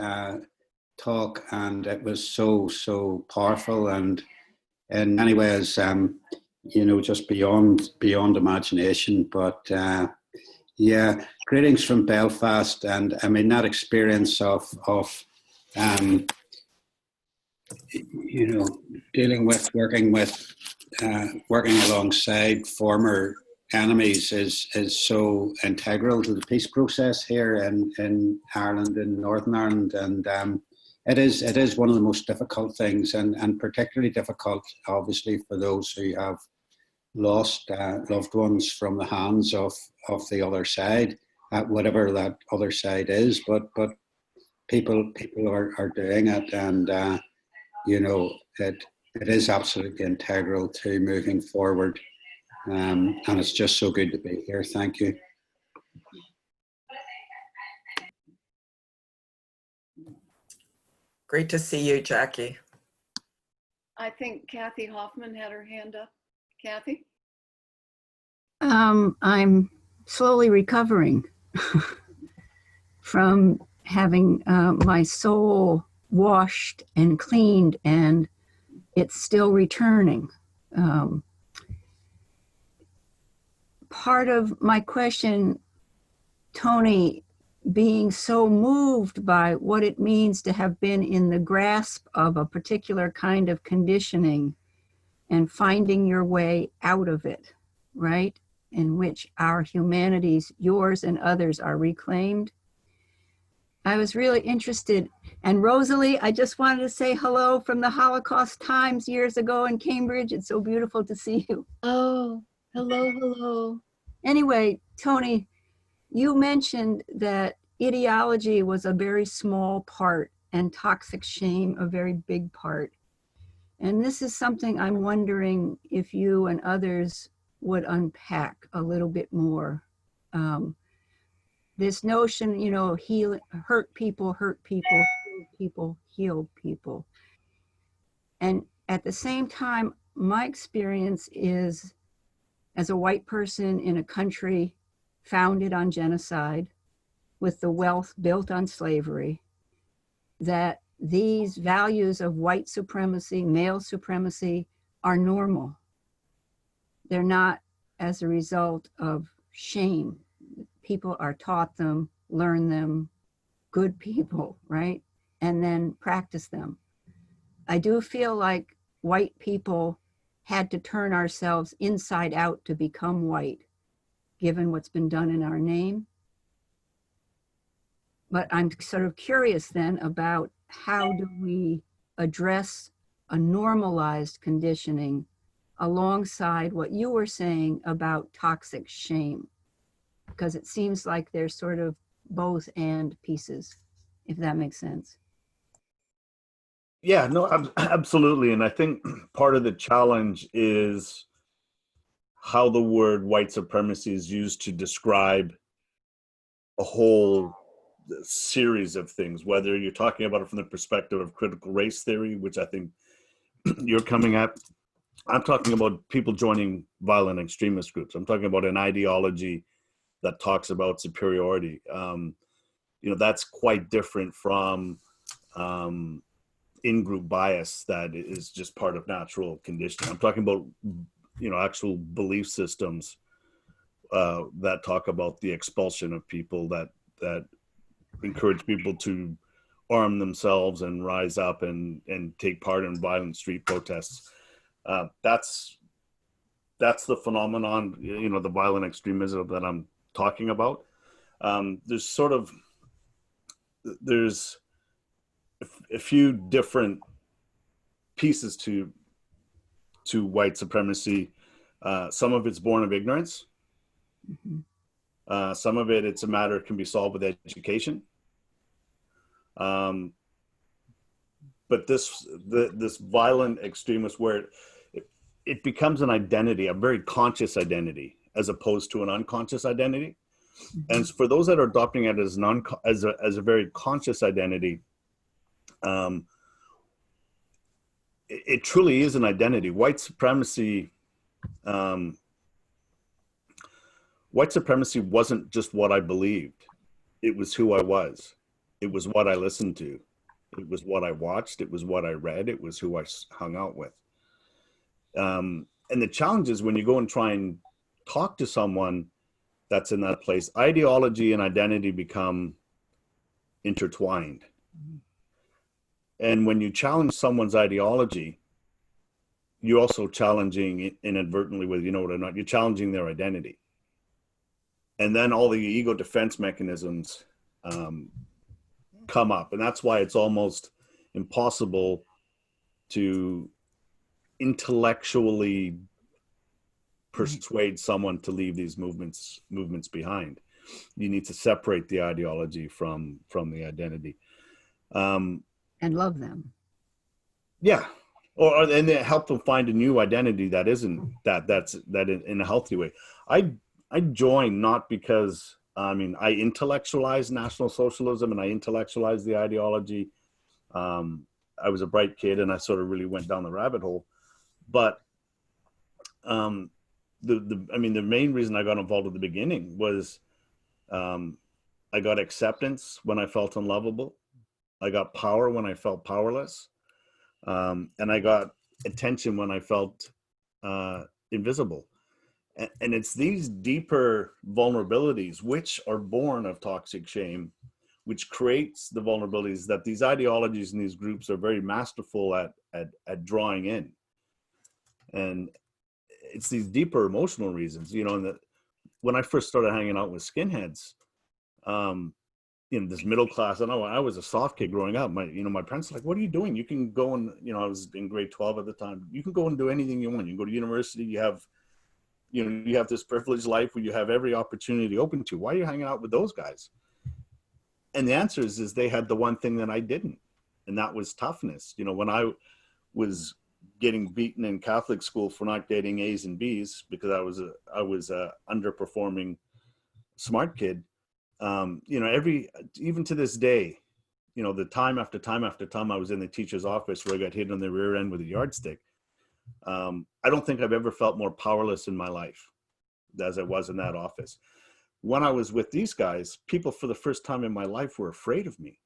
talk, and it was so powerful, and in many ways, you know, just beyond imagination. But yeah, greetings from Belfast, and I mean that experience of you know, working alongside former enemies is so integral to the peace process here in Ireland, in Northern Ireland, and it is one of the most difficult things, and particularly difficult, obviously, for those who have lost loved ones from the hands of the other side, whatever that other side is. But people are doing it, and you know, it is absolutely integral to moving forward. And it's just so good to be here. Thank you. Great to see you, Jackie. I think Kathy Hoffman had her hand up. Kathy? I'm slowly recovering from having my soul washed and cleaned, and it's still returning. Part of my question, Tony, being so moved by what it means to have been in the grasp of a particular kind of conditioning and finding your way out of it, right? In which our humanities, yours and others, are reclaimed. I was really interested. And Rosalie, I just wanted to say hello from the Holocaust times years ago in Cambridge. It's so beautiful to see you. Oh, hello. Anyway, Tony, you mentioned that ideology was a very small part and toxic shame a very big part. And this is something I'm wondering if you and others would unpack a little bit more. This notion, you know, hurt people, heal people. And at the same time, my experience is, as a white person in a country founded on genocide, with the wealth built on slavery, that these values of white supremacy, male supremacy, are normal. They're not as a result of shame. People are taught them, learn them, good people, right? And then practice them. I do feel like white people had to turn ourselves inside out to become white, given what's been done in our name. But I'm sort of curious then about how do we address a normalized conditioning alongside what you were saying about toxic shame? Because it seems like there's sort of both and pieces, if that makes sense. Yeah, no, absolutely. And I think part of the challenge is how the word white supremacy is used to describe a whole series of things, whether you're talking about it from the perspective of critical race theory, which I think you're coming at. I'm talking about people joining violent extremist groups. I'm talking about an ideology that talks about superiority. You know, that's quite different from in-group bias that is just part of natural conditioning. I'm talking about, you know, actual belief systems that talk about the expulsion of people, that encourage people to arm themselves and rise up and take part in violent street protests. That's the phenomenon, you know, the violent extremism that I'm talking about. There's a few different pieces to white supremacy. Some of it's born of ignorance. Mm-hmm. Some of it's a matter that can be solved with education. But this violent extremist, where it becomes an identity, a very conscious identity, as opposed to an unconscious identity. Mm-hmm. And for those that are adopting it as a very conscious identity, it truly is an identity. White supremacy White supremacy wasn't just what I believed. It was who I was. It was what I listened to. It was what I watched. It was what I read. It was who I hung out with. And the challenge is when you go and try and talk to someone that's in that place, ideology and identity become intertwined. And when you challenge someone's ideology, you're also challenging inadvertently, whether you know it or not, you're challenging their identity. And then all the ego defense mechanisms come up. And that's why it's almost impossible to intellectually persuade someone to leave these movements behind. You need to separate the ideology from the identity. And love them. Yeah. And then help them find a new identity that isn't that's in a healthy way. I joined not because I intellectualized National Socialism and I intellectualized the ideology. I was a bright kid and I sort of really went down the rabbit hole. But the main reason I got involved at the beginning was I got acceptance when I felt unlovable. I got power when I felt powerless. And I got attention when I felt invisible. And it's these deeper vulnerabilities, which are born of toxic shame, which creates the vulnerabilities that these ideologies and these groups are very masterful at drawing in. And it's these deeper emotional reasons, and that when I first started hanging out with skinheads, this middle class, I was a soft kid growing up. My parents were like, what are you doing? You can go and, I was in grade 12 at the time. You can go and do anything you want. You can go to university. You have this privileged life where you have every opportunity open to. Why are you hanging out with those guys? And the answer is they had the one thing that I didn't. And that was toughness. When I was getting beaten in Catholic school for not getting A's and B's because I was a underperforming smart kid. Even to this day, the time after time after time I was in the teacher's office where I got hit on the rear end with a yardstick. I don't think I've ever felt more powerless in my life as I was in that office. When I was with these guys, people for the first time in my life were afraid of me.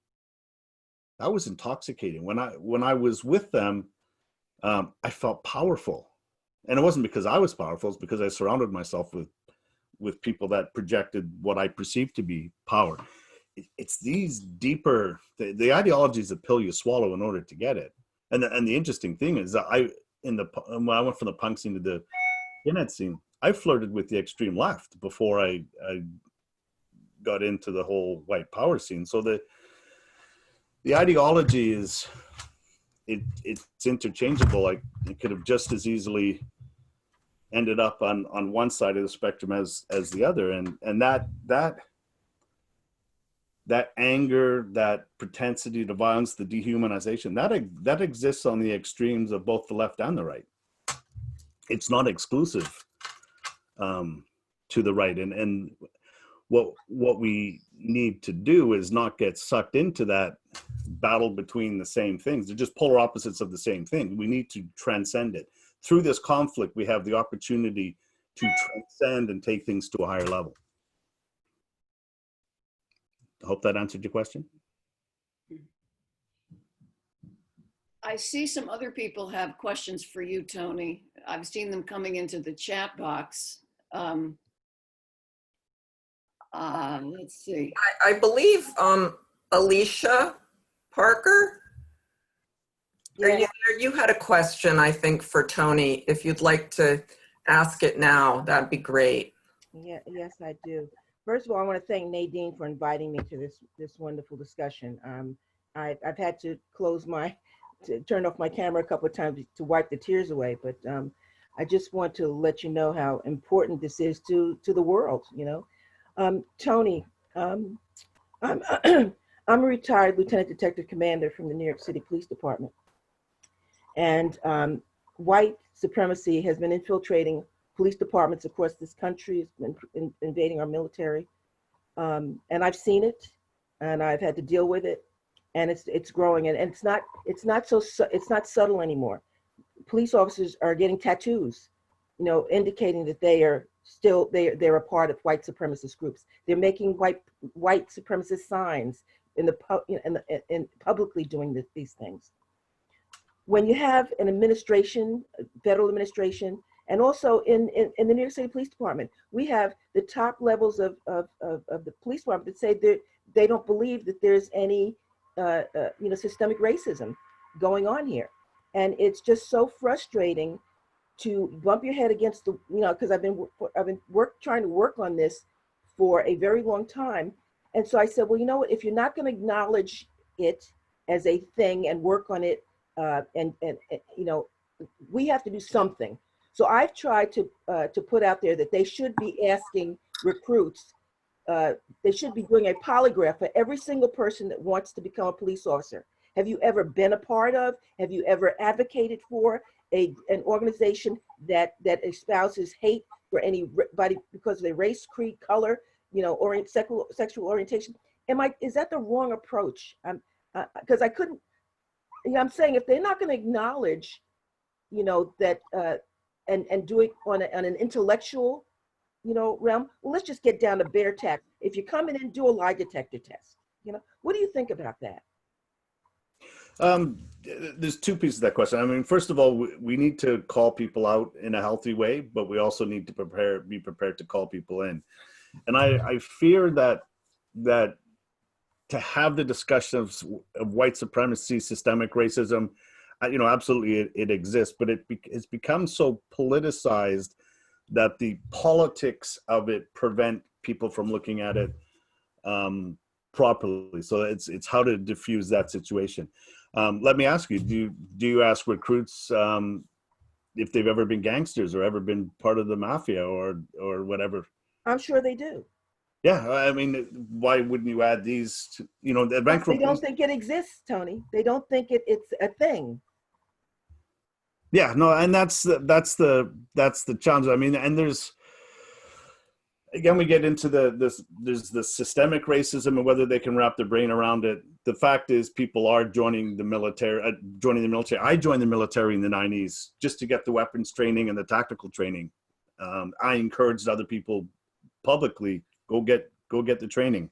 That was intoxicating. When I was with them, I felt powerful. And it wasn't because I was powerful, it's because I surrounded myself with people that projected what I perceived to be power. It's these deeper, the ideology is a pill you swallow in order to get it. And the interesting thing is that when I went from the punk scene to the skinhead scene, I flirted with the extreme left before I got into the whole white power scene. So the ideology is, it's interchangeable. Like it could have just as easily ended up on one side of the spectrum as the other. And that anger, that propensity to violence, the dehumanization, that exists on the extremes of both the left and the right. It's not exclusive to the right. And what we need to do is not get sucked into that battle between the same things. They're just polar opposites of the same thing. We need to transcend it. Through this conflict, we have the opportunity to transcend and take things to a higher level. I hope that answered your question. I see some other people have questions for you, Tony. I've seen them coming into the chat box. Let's see. I believe Alicia Parker. Yes. You had a question, I think, for Tony. If you'd like to ask it now, that'd be great. Yeah, yes, I do. First of all, I want to thank Nadine for inviting me to this wonderful discussion. I've had to turn off my camera a couple of times to wipe the tears away, but I just want to let you know how important this is to the world. Tony, I'm a retired Lieutenant Detective Commander from the New York City Police Department. And white supremacy has been infiltrating police departments across this country. It's been invading our military. And I've seen it and I've had to deal with it. And it's growing, and it's not subtle anymore. Police officers are getting tattoos indicating that they are still, they're a part of white supremacist groups. They're making white supremacist signs in publicly doing these things. When you have an administration, federal administration, and also in the New York City Police Department, we have the top levels of the police department that say they don't believe that there's any systemic racism going on here. And it's just so frustrating to bump your head against the, because I've been trying to work on this for a very long time. And so I said, well, you know what, if you're not going to acknowledge it as a thing and work on it, and we have to do something. So I've tried to put out there that they should be asking recruits, they should be doing a polygraph for every single person that wants to become a police officer. Have you ever been a part of, have you ever advocated for an organization that espouses hate for anybody because of their race, creed, color, sexual orientation? Is that the wrong approach? Because I couldn't, I'm saying if they're not going to acknowledge, that and do it on an intellectual, realm, well, let's just get down to bare tax. If you come in and do a lie detector test, what do you think about that? There's two pieces of that question. I mean, first of all, we need to call people out in a healthy way, but we also need to be prepared to call people in. And I fear that to have the discussion of white supremacy, systemic racism, absolutely it exists, but it's become so politicized that the politics of it prevent people from looking at it properly. So it's how to diffuse that situation. Let me ask you, do you ask recruits if they've ever been gangsters or ever been part of the mafia or whatever? I'm sure they do. Yeah, I mean, why wouldn't you add these to, the They don't think it exists, Tony. They don't think it's a thing. Yeah, no, and that's the challenge. I mean, and there's, again, we get into there's the systemic racism and whether they can wrap their brain around it. The fact is, people are joining the military. I joined the military in the 90s just to get the weapons training and the tactical training. I encouraged other people publicly, go get the training.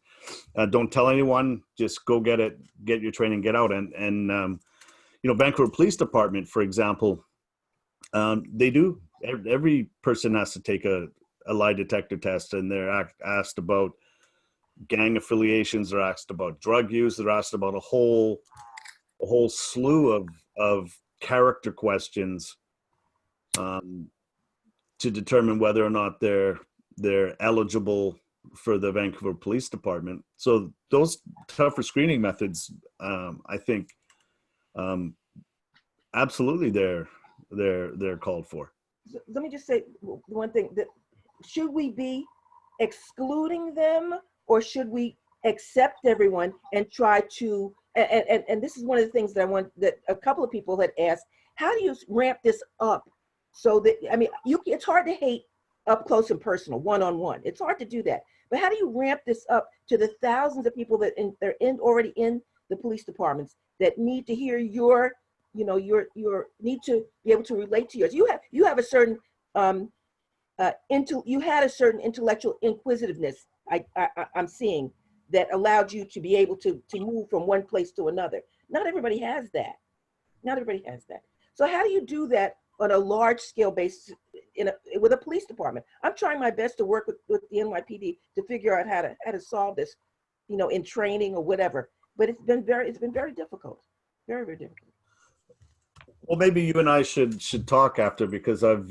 Don't tell anyone, just go get it, get your training, get out. And Vancouver Police Department, for example, they do, every person has to take a lie detector test, and they're asked about gang affiliations, they're asked about drug use, they're asked about a whole slew of character questions to determine whether or not they're eligible for the Vancouver Police Department. So those tougher screening methods, I think, absolutely they're called for. Let me just say one thing: that should we be excluding them, or should we accept everyone and try to? And this is one of the things that a couple of people had asked: how do you ramp this up so that, I mean, it's hard to hate up close and personal, one-on-one. It's hard to do that. But how do you ramp this up to the thousands of people that they're already in the police departments that need to hear your need to be able to relate to yours? You have a certain you had a certain intellectual inquisitiveness I'm seeing that allowed you to be able to move from one place to another. Not everybody has that. Not everybody has that. So how do you do that on a large scale basis with a police department? I'm trying my best to work with the NYPD to figure out how to solve this, in training or whatever. But it's been very difficult, very, very difficult. Well, maybe you and I should talk after, because I've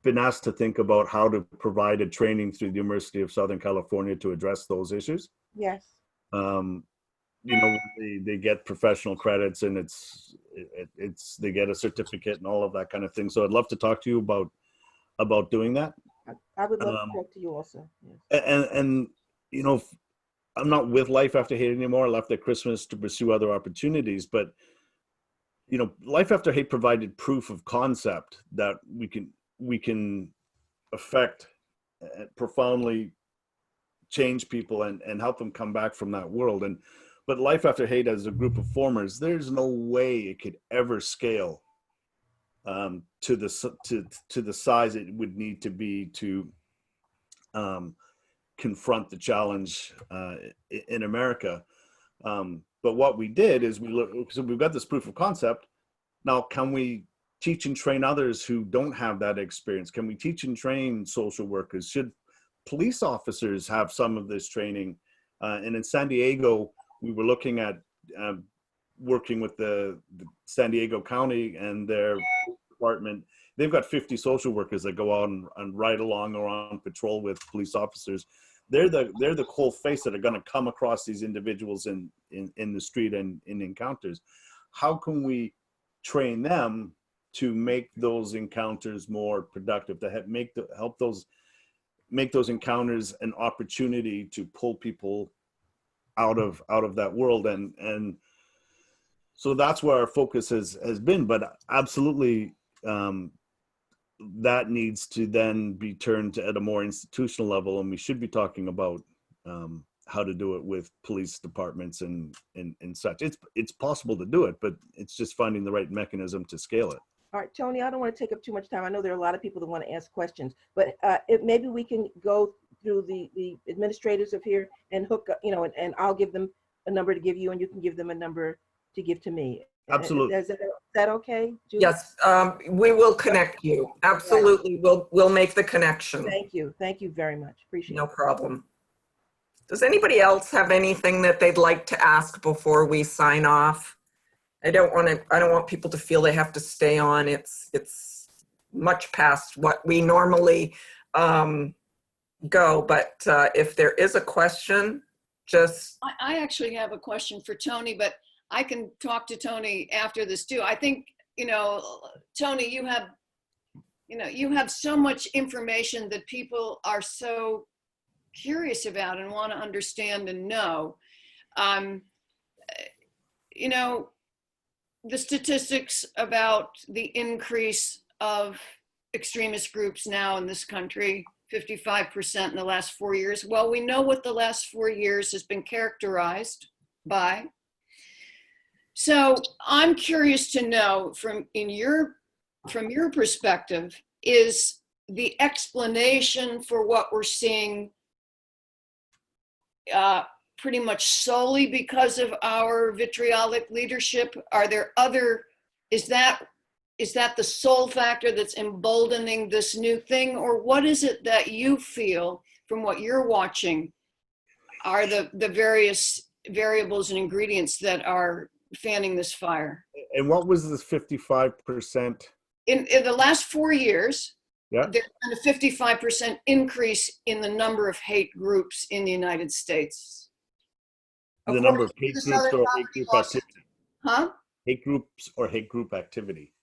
been asked to think about how to provide a training through the University of Southern California to address those issues. Yes. They get professional credits, and they get a certificate and all of that kind of thing. So I'd love to talk to you about doing that. I would love to talk to you also. Yes. And I'm not with Life After Hate anymore. I left at Christmas to pursue other opportunities, but Life After Hate provided proof of concept that we can affect, profoundly change people and help them come back from that world. But Life After Hate as a group of formers, there's no way it could ever scale to the size it would need to be to confront the challenge in America. But what we did is we look, so we've got this proof of concept. Now, can we teach and train others who don't have that experience? Can we teach and train social workers? Should police officers have some of this training? And in San Diego, we were looking at working with the San Diego County and their department. They've got 50 social workers that go out and ride along or on patrol with police officers. They're the cold face that are going to come across these individuals in the street and in encounters. How can we train them to make those encounters more productive, to help make those encounters an opportunity to pull people out of that world? And so that's where our focus has been. But absolutely, that needs to then be turned at a more institutional level, and we should be talking about how to do it with police departments and such. It's possible to do it, but it's just finding the right mechanism to scale it. All right, Tony, I don't want to take up too much time. I know there are a lot of people that want to ask questions, but maybe we can go through the administrators of here and hook up, and I'll give them a number to give you, and you can give them a number to give to me. Absolutely. Is that okay, Julie? Yes, we will connect you. Absolutely, we'll make the connection. Thank you very much. Appreciate it. No problem. Does anybody else have anything that they'd like to ask before we sign off? I don't want people to feel they have to stay on. It's much past what we normally go, but if there is a question, just. I actually have a question for Tony, but I can talk to Tony after this too. I think, Tony, you have so much information that people are so curious about and want to understand and know. The statistics about the increase of extremist groups now in this country, 55% in the last 4 years. Well, we know what the last 4 years has been characterized by. So I'm curious to know from your perspective, is the explanation for what we're seeing pretty much solely because of our vitriolic leadership? Are there other, is that the sole factor that's emboldening this new thing? Or what is it that you feel from what you're watching are the various variables and ingredients that are fanning this fire? And what was this 55%? In the last 4 years, yeah, there's been a 55% increase in the number of hate groups in the United States. The number of hate groups or hate group activity? Huh? Hate groups or hate group activity?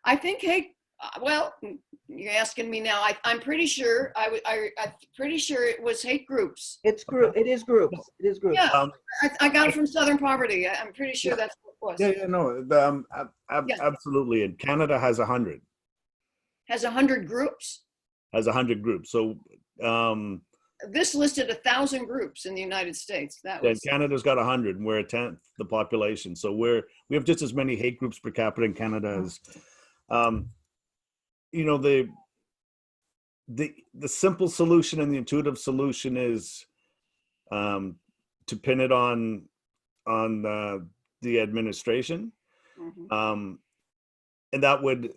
I think hate, well, you're asking me now. I'm pretty sure, I'm pretty sure it was hate groups. It is groups. It is groups. Yeah, I got it from Southern Poverty. I'm pretty sure that's what it was. Yeah, no, absolutely. And Canada has 100. Has 100 groups? Has 100 groups. So this listed 1,000 groups in the United States. That was. Canada's got 100, and we're a 10th the population. So we have just as many hate groups per capita in Canada as, the simple solution and the intuitive solution is to pin it on the administration, and that would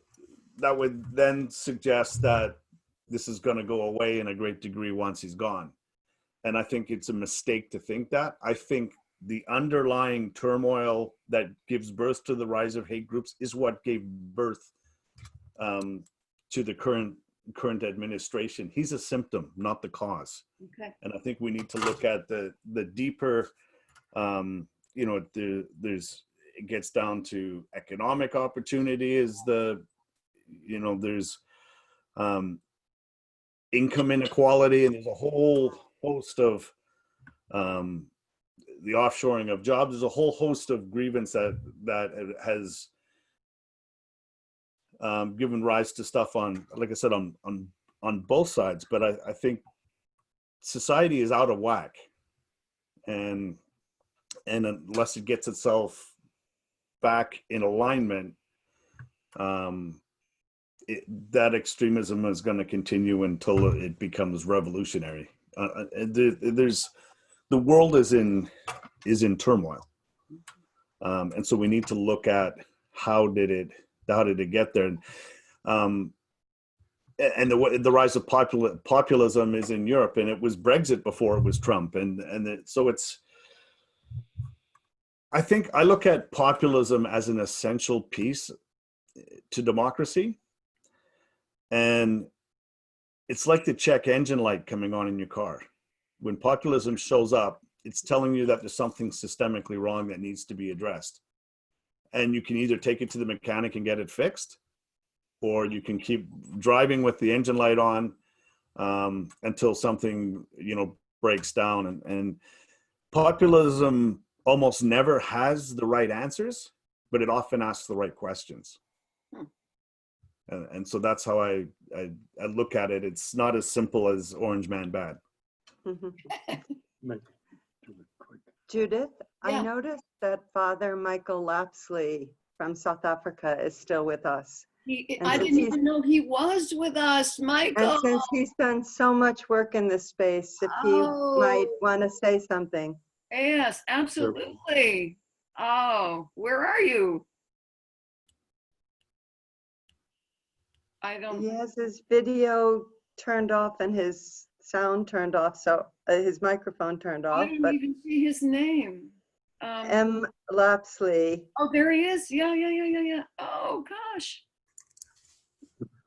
then suggest that this is going to go away in a great degree once he's gone. And I think it's a mistake to think that. I think the underlying turmoil that gives birth to the rise of hate groups is what gave birth to the current administration. He's a symptom, not the cause. Okay. And I think we need to look at the deeper, it gets down to economic opportunity there's income inequality, and there's a whole host of the offshoring of jobs. There's a whole host of grievance that has given rise to stuff on, like I said, on both sides. But I think society is out of whack, and unless it gets itself back in alignment, that extremism is going to continue until it becomes revolutionary. The world is in turmoil, and so we need to look at how did it get there. And the rise of populism is in Europe, and it was Brexit before it was Trump, so it's. I think I look at populism as an essential piece to democracy, and it's like the check engine light coming on in your car. When populism shows up, it's telling you that there's something systemically wrong that needs to be addressed, and you can either take it to the mechanic and get it fixed, or you can keep driving with the engine light on until something, breaks down. And populism almost never has the right answers, but it often asks the right questions. And so that's how I look at it. It's not as simple as Orange Man Bad. Judith, Yeah. I noticed that Father Michael Lapsley from South Africa is still with us. I didn't even know he was with us, Michael. And since he's done so much work in this space, if he might want to say something. Yes, absolutely. Oh, where are you? I don't. He has his video turned off and his sound turned off, so his microphone turned off. I don't But even see his name. M. Lapsley. Oh, there he is. Yeah. Oh gosh.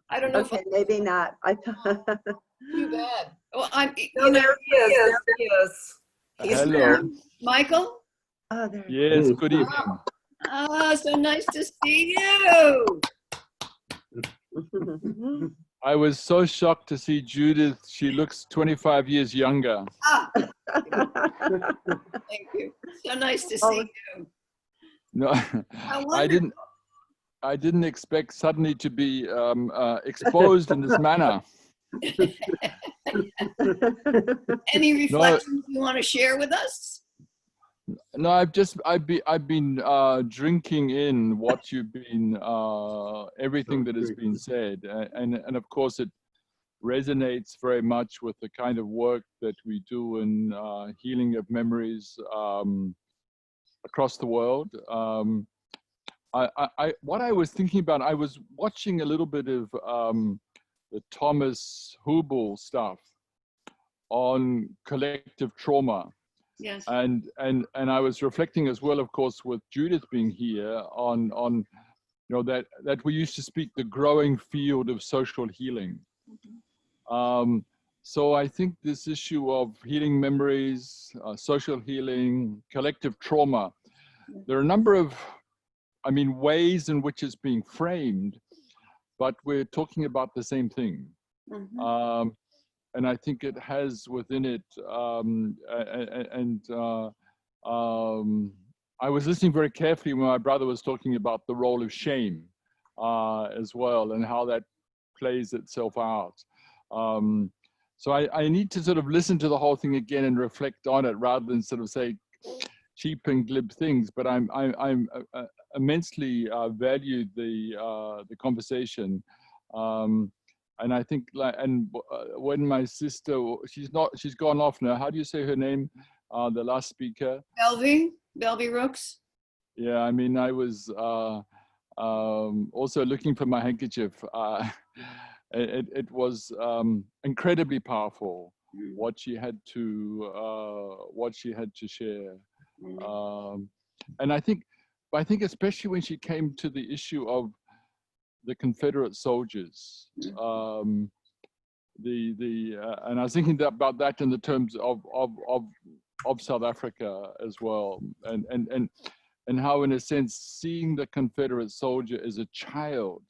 I don't know Okay, maybe not. I thought. Too bad. Well, No, there he is. There he is. He's Hello. there. Michael. Oh, there. Yes, good evening. So nice to see you. I was so shocked to see Judith. She looks 25 years younger. Thank you. So nice to see you. No, I didn't expect suddenly to be exposed in this manner. Any reflections you want to share with us? No, I've been drinking in what you've been, everything that has been said, and of course it resonates very much with the kind of work that we do in healing of memories across the world. What I was thinking about, I was watching a little bit of the Thomas Hubel stuff on collective trauma. Yes. And I was reflecting as well, of course, with Judith being here on that we used to speak the growing field of social healing. So I think this issue of healing memories, social healing, collective trauma, there are a number of, ways in which it's being framed, but we're talking about the same thing. And I think it has within it, I was listening very carefully when my brother was talking about the role of shame as well, and how that plays itself out. So I need to sort of listen to the whole thing again and reflect on it, rather than sort of say cheap and glib things. But I'm immensely valued the conversation. And I think, when my sister, she's gone off now. How do you say her name? The last speaker. Bellevue Rooks. Yeah, I was also looking for my handkerchief. It was incredibly powerful what she had to share. And I think especially when she came to the issue of the Confederate soldiers, and I was thinking about that in the terms of South Africa as well, and how, in a sense, seeing the Confederate soldier as a child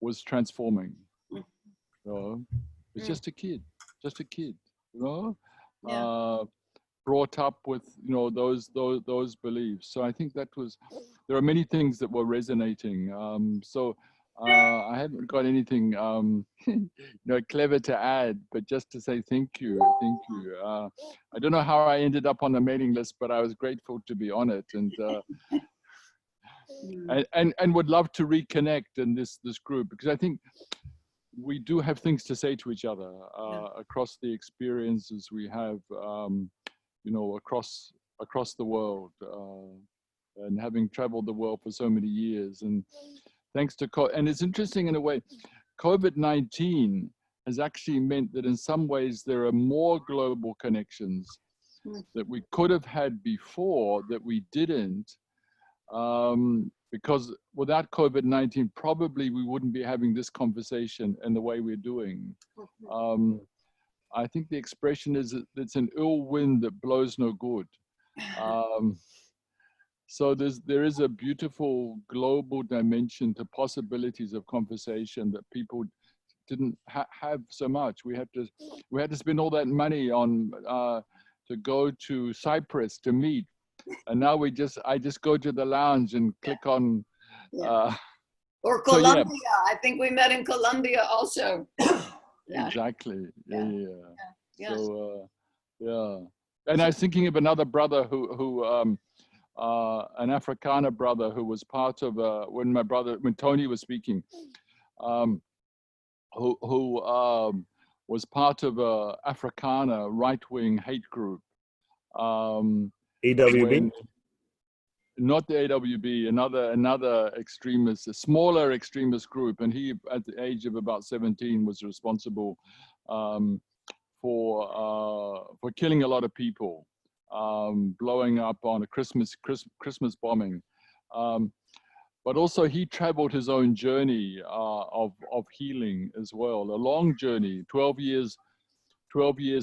was transforming. It's just a kid, brought up with those beliefs. So I think there are many things that were resonating. I haven't got anything clever to add, but just to say thank you. I don't know how I ended up on the mailing list, but I was grateful to be on it. And and would love to reconnect in this group, because I think we do have things to say to each other across the experiences we have, you know, across the world, and having traveled the world for so many years. And thanks to and it's interesting in a way, COVID-19 has actually meant that in some ways there are more global connections that we could have had before that we didn't, because without COVID-19, probably we wouldn't be having this conversation in the way we're doing. I think the expression is that it's an ill wind that blows no good. So there is a beautiful global dimension to possibilities of conversation that people didn't have so much. We had to spend all that money on to go to Cyprus to meet, and now I just go to the lounge and click on. Or Colombia. I think we met in Colombia also. Exactly. Yeah. Yes. So and I was thinking of another brother who an Afrikaner brother who was part of when Tony was speaking, who was part of a Afrikaner right-wing hate group. AWB? Not the AWB, another extremist, a smaller extremist group, and he, at the age of about 17, was responsible for killing a lot of people, blowing up on a Christmas bombing. But also he traveled his own journey of healing as well, a long journey, 12 years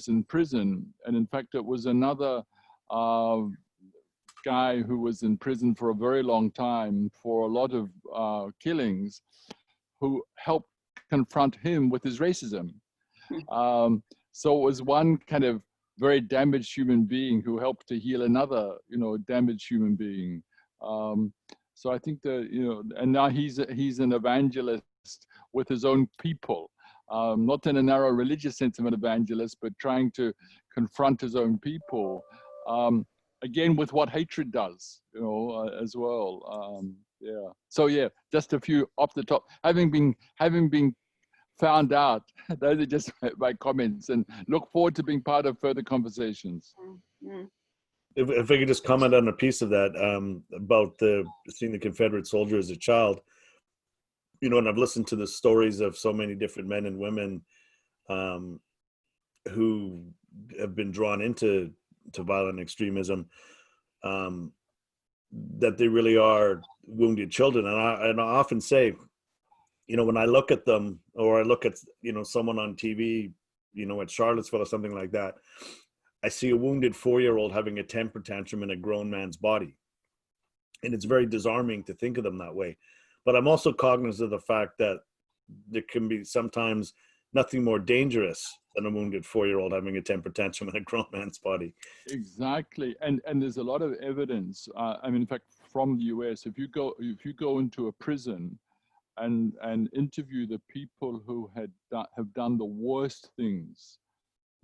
in prison. And in fact, it was another guy who was in prison for a very long time for a lot of killings, who helped confront him with his racism. So it was one kind of very damaged human being who helped to heal another, damaged human being. So I think that, and now he's an evangelist with his own people, not in a narrow religious sense of an evangelist, but trying to confront his own people. Again, with what hatred does, as well. So just a few off the top. Having been found out, those are just my comments, and look forward to being part of further conversations. If I could just comment on a piece of that, about seeing the Confederate soldier as a child, and I've listened to the stories of so many different men and women who have been drawn into violent extremism, that they really are wounded children. And I often say, when I look at them, or I look at, someone on TV, at Charlottesville or something like that, I see a wounded 4-year-old having a temper tantrum in a grown man's body. And it's very disarming to think of them that way. But I'm also cognizant of the fact that there can be sometimes nothing more dangerous than a wounded 4-year-old having a temper tantrum in a grown man's body. Exactly. And there's a lot of evidence. In fact, from the US, if you go into a prison and interview the people who have done the worst things,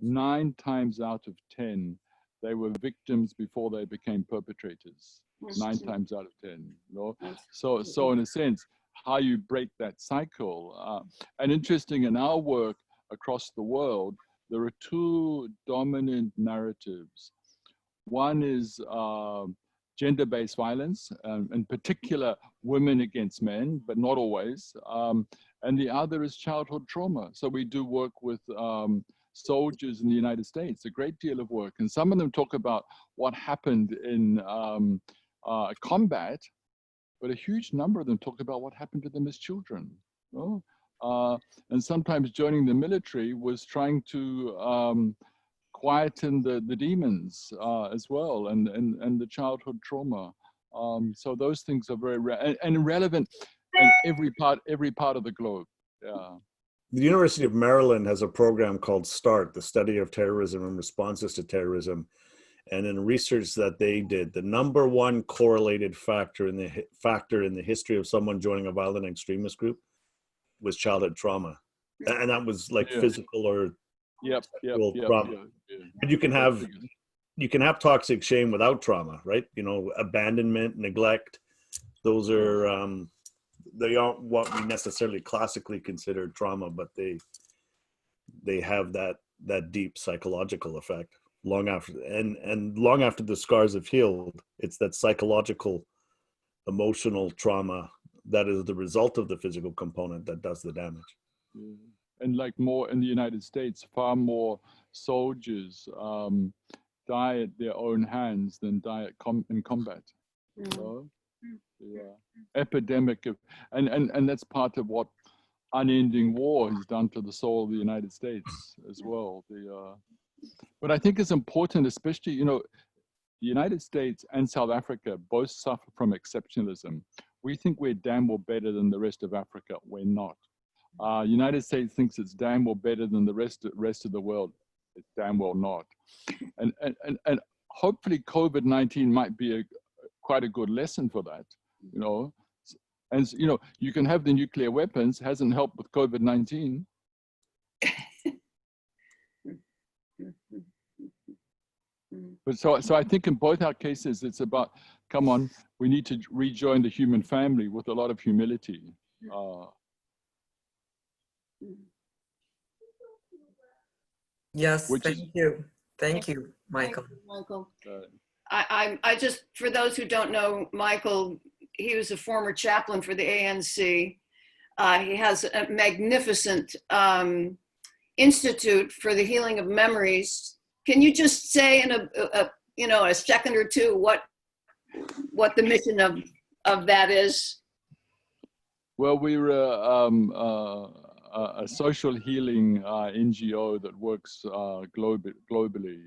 9 times out of 10, they were victims before they became perpetrators. 9 times out of 10. So in a sense, how you break that cycle. And interesting, in our work across the world, there are 2 dominant narratives. One is gender-based violence, in particular women against men, but not always. And the other is childhood trauma. So we do work with soldiers in the United States, a great deal of work. And some of them talk about what happened in combat, but a huge number of them talk about what happened to them as children. And sometimes joining the military was trying to quieten the demons as well, and the childhood trauma. So those things are very rare and relevant in every part of the globe. The University of Maryland has a program called START, the Study of Terrorism and Responses to Terrorism. And in research that they did, the #1 correlated factor in the history of someone joining a violent extremist group was childhood trauma. And that was like physical or sexual trauma. But you can have toxic shame without trauma, right? Abandonment, neglect, Those are, they aren't what we necessarily classically consider trauma, but they have that deep psychological effect long after, and long after the scars have healed. It's that psychological, emotional trauma that is the result of the physical component that does the damage. And like more in the United States, far more soldiers die at their own hands than die in combat. You know? The epidemic of, and that's part of what unending war has done to the soul of the United States as well. But I think it's important, especially, you know, the United States and South Africa both suffer from exceptionalism. We think we're damn well better than the rest of Africa. We're not. United States thinks it's damn well better than the rest of the world. It's damn well not. And hopefully COVID-19 might be quite a good lesson for that, you know. And, you know, you can have the nuclear weapons, hasn't helped with COVID-19. But so I think in both our cases, it's about, come on, we need to rejoin the human family with a lot of humility. Yes, Which thank you. Thank you, Michael. Thank you, Michael. I just, for those who don't know, Michael, he was a former chaplain for the ANC. He has a magnificent institute for the healing of memories. Can you just say in a second or two what the mission of that is? Well, we're a social healing NGO that works globally.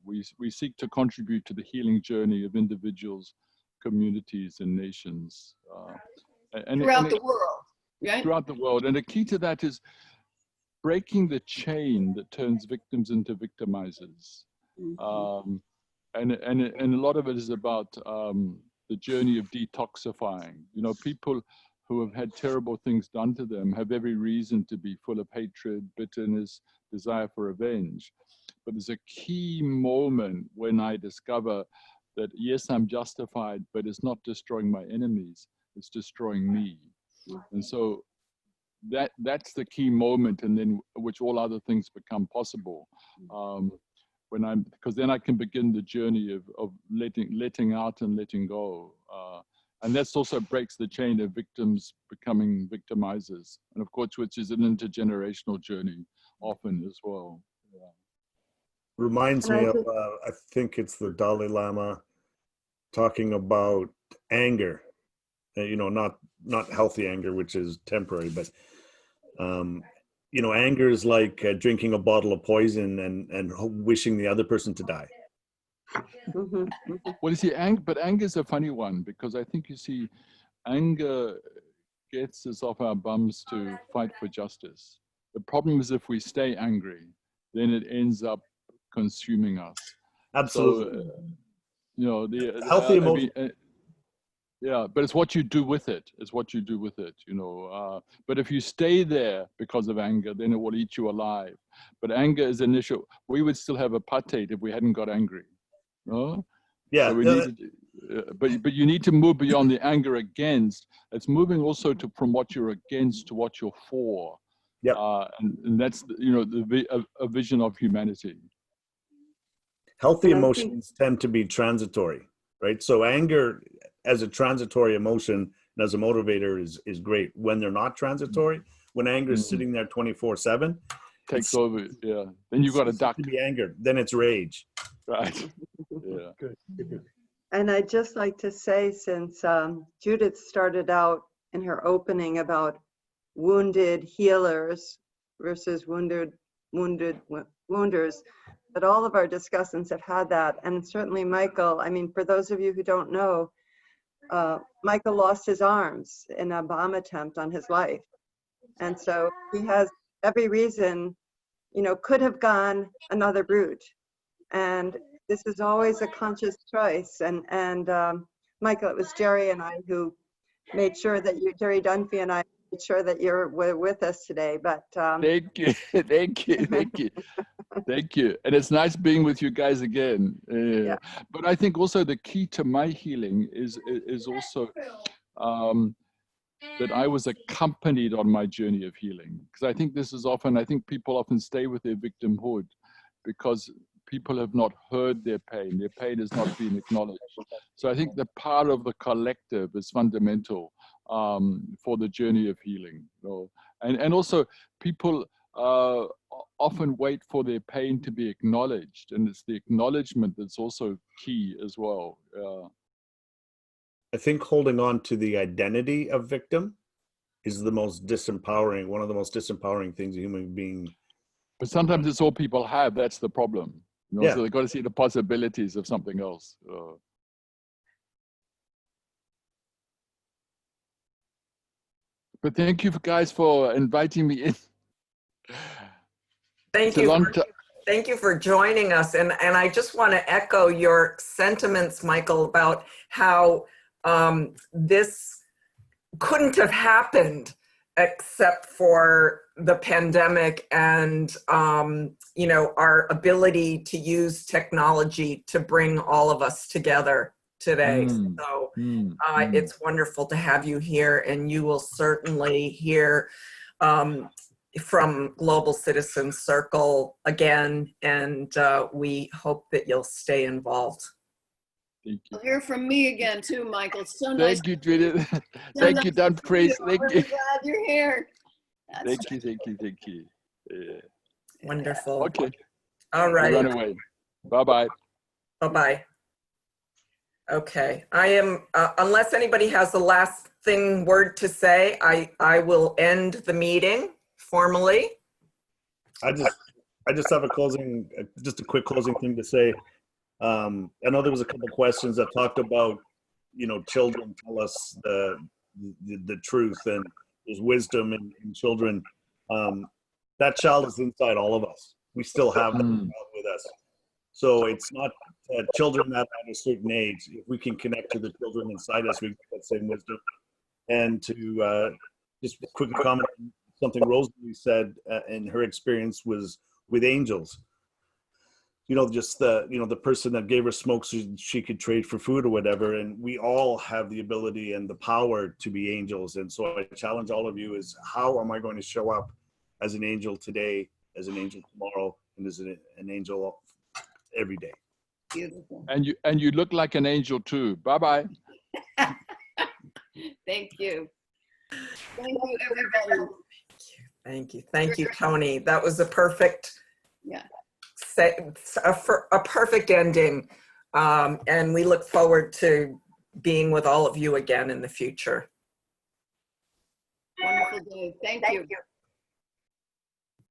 We seek to contribute to the healing journey of individuals, communities, and nations. Throughout the world, right? Throughout the world. And the key to that is breaking the chain that turns victims into victimizers. And a lot of it is about the journey of detoxifying. You know, people who have had terrible things done to them have every reason to be full of hatred, bitterness, desire for revenge. But there's a key moment when I discover that, yes, I'm justified, but it's not destroying my enemies, it's destroying me. And so that's the key moment, and then which all other things become possible. Because then I can begin the journey of letting out and letting go. And that also breaks the chain of victims becoming victimizers. And of course, which is an intergenerational journey often as well. Yeah. Reminds me of, I think it's the Dalai Lama talking about anger, you know, not healthy anger, which is temporary, but, you know, anger is like drinking a bottle of poison and wishing the other person to die. Mhm. Well, you see, anger is a funny one, because I think, you see, anger gets us off our bums to fight for justice. The problem is if we stay angry, then it ends up consuming us. Absolutely. So, you know, healthy emotion. Yeah, but it's what you do with it. It's what you do with it, you know. But if you stay there because of anger, then it will eat you alive. But anger is an issue. We would still have apartheid if we hadn't got angry. No? Yeah. So we need to, but you need to move beyond the anger against. It's moving also from what you're against to what you're for. Yeah. And that's, you know, a vision of humanity. Healthy emotions tend to be transitory, right? So anger as a transitory emotion and as a motivator is great. When they're not transitory, when anger is sitting there 24/7, takes over. Yeah. Then you've got to duck. To be angered. Then it's rage. Right. Yeah. Good. And I'd just like to say, since Judith started out in her opening about wounded healers versus wounders, that all of our discussants have had that. And certainly Michael, I mean, for those of you who don't know, Michael lost his arms in a bomb attempt on his life. And so he has every reason, you know, could have gone another route. And this is always a conscious choice. And Michael, it was Jerry and I who made sure that Jerry Dunphy and I made sure that you were with us today. But thank you. Thank you. And it's nice being with you guys again. Yeah. But I think also the key to my healing is also that I was accompanied on my journey of healing. Because I think this is often, I think people often stay with their victimhood because people have not heard their pain has not been acknowledged. So I think the power of the collective is fundamental for the journey of healing. And also people often wait for their pain to be acknowledged, and it's the acknowledgement that's also key as well. I think holding on to the identity of victim is the most disempowering, one of the most disempowering things a human being. But sometimes it's all people have, that's the problem. Yeah. So they've got to see the possibilities of something else. But thank you guys for inviting me in. Thank you for joining us. And I just want to echo your sentiments, Michael, about how this couldn't have happened except for the pandemic and, you know, our ability to use technology to bring all of us together today. So it's wonderful to have you here, and you will certainly hear from Global Citizen Circle again, and we hope that you'll stay involved. Thank you. You'll hear from me again too, Michael. It's so nice. Thank you, Judith. Thank you, Don Praise. Thank you. Glad you're here. Thank you. Yeah. Wonderful. Okay. All right. Run away. Bye-bye. Bye-bye. Okay. I am, unless anybody has the last word to say, I will end the meeting formally. I just have a quick closing thing to say. I know there was a couple of questions that talked about, you know, children tell us the truth, and there's wisdom in children. That child is inside all of us. We still have that child with us. So it's not children that at a certain age. If we can connect to the children inside us, we get that same wisdom. And to just quickly comment on something Rosalie said in her experience was with angels. You know, just the person that gave her smoke so she could trade for food or whatever. And we all have the ability and the power to be angels. And so I challenge all of you is, how am I going to show up as an angel today, as an angel tomorrow, and as an angel every day? Beautiful. And you look like an angel too. Bye-bye. Thank you. Thank you, everybody. Thank you, Tony. That was a perfect, a perfect ending. And we look forward to being with all of you again in the future. Wonderful day. Thank you.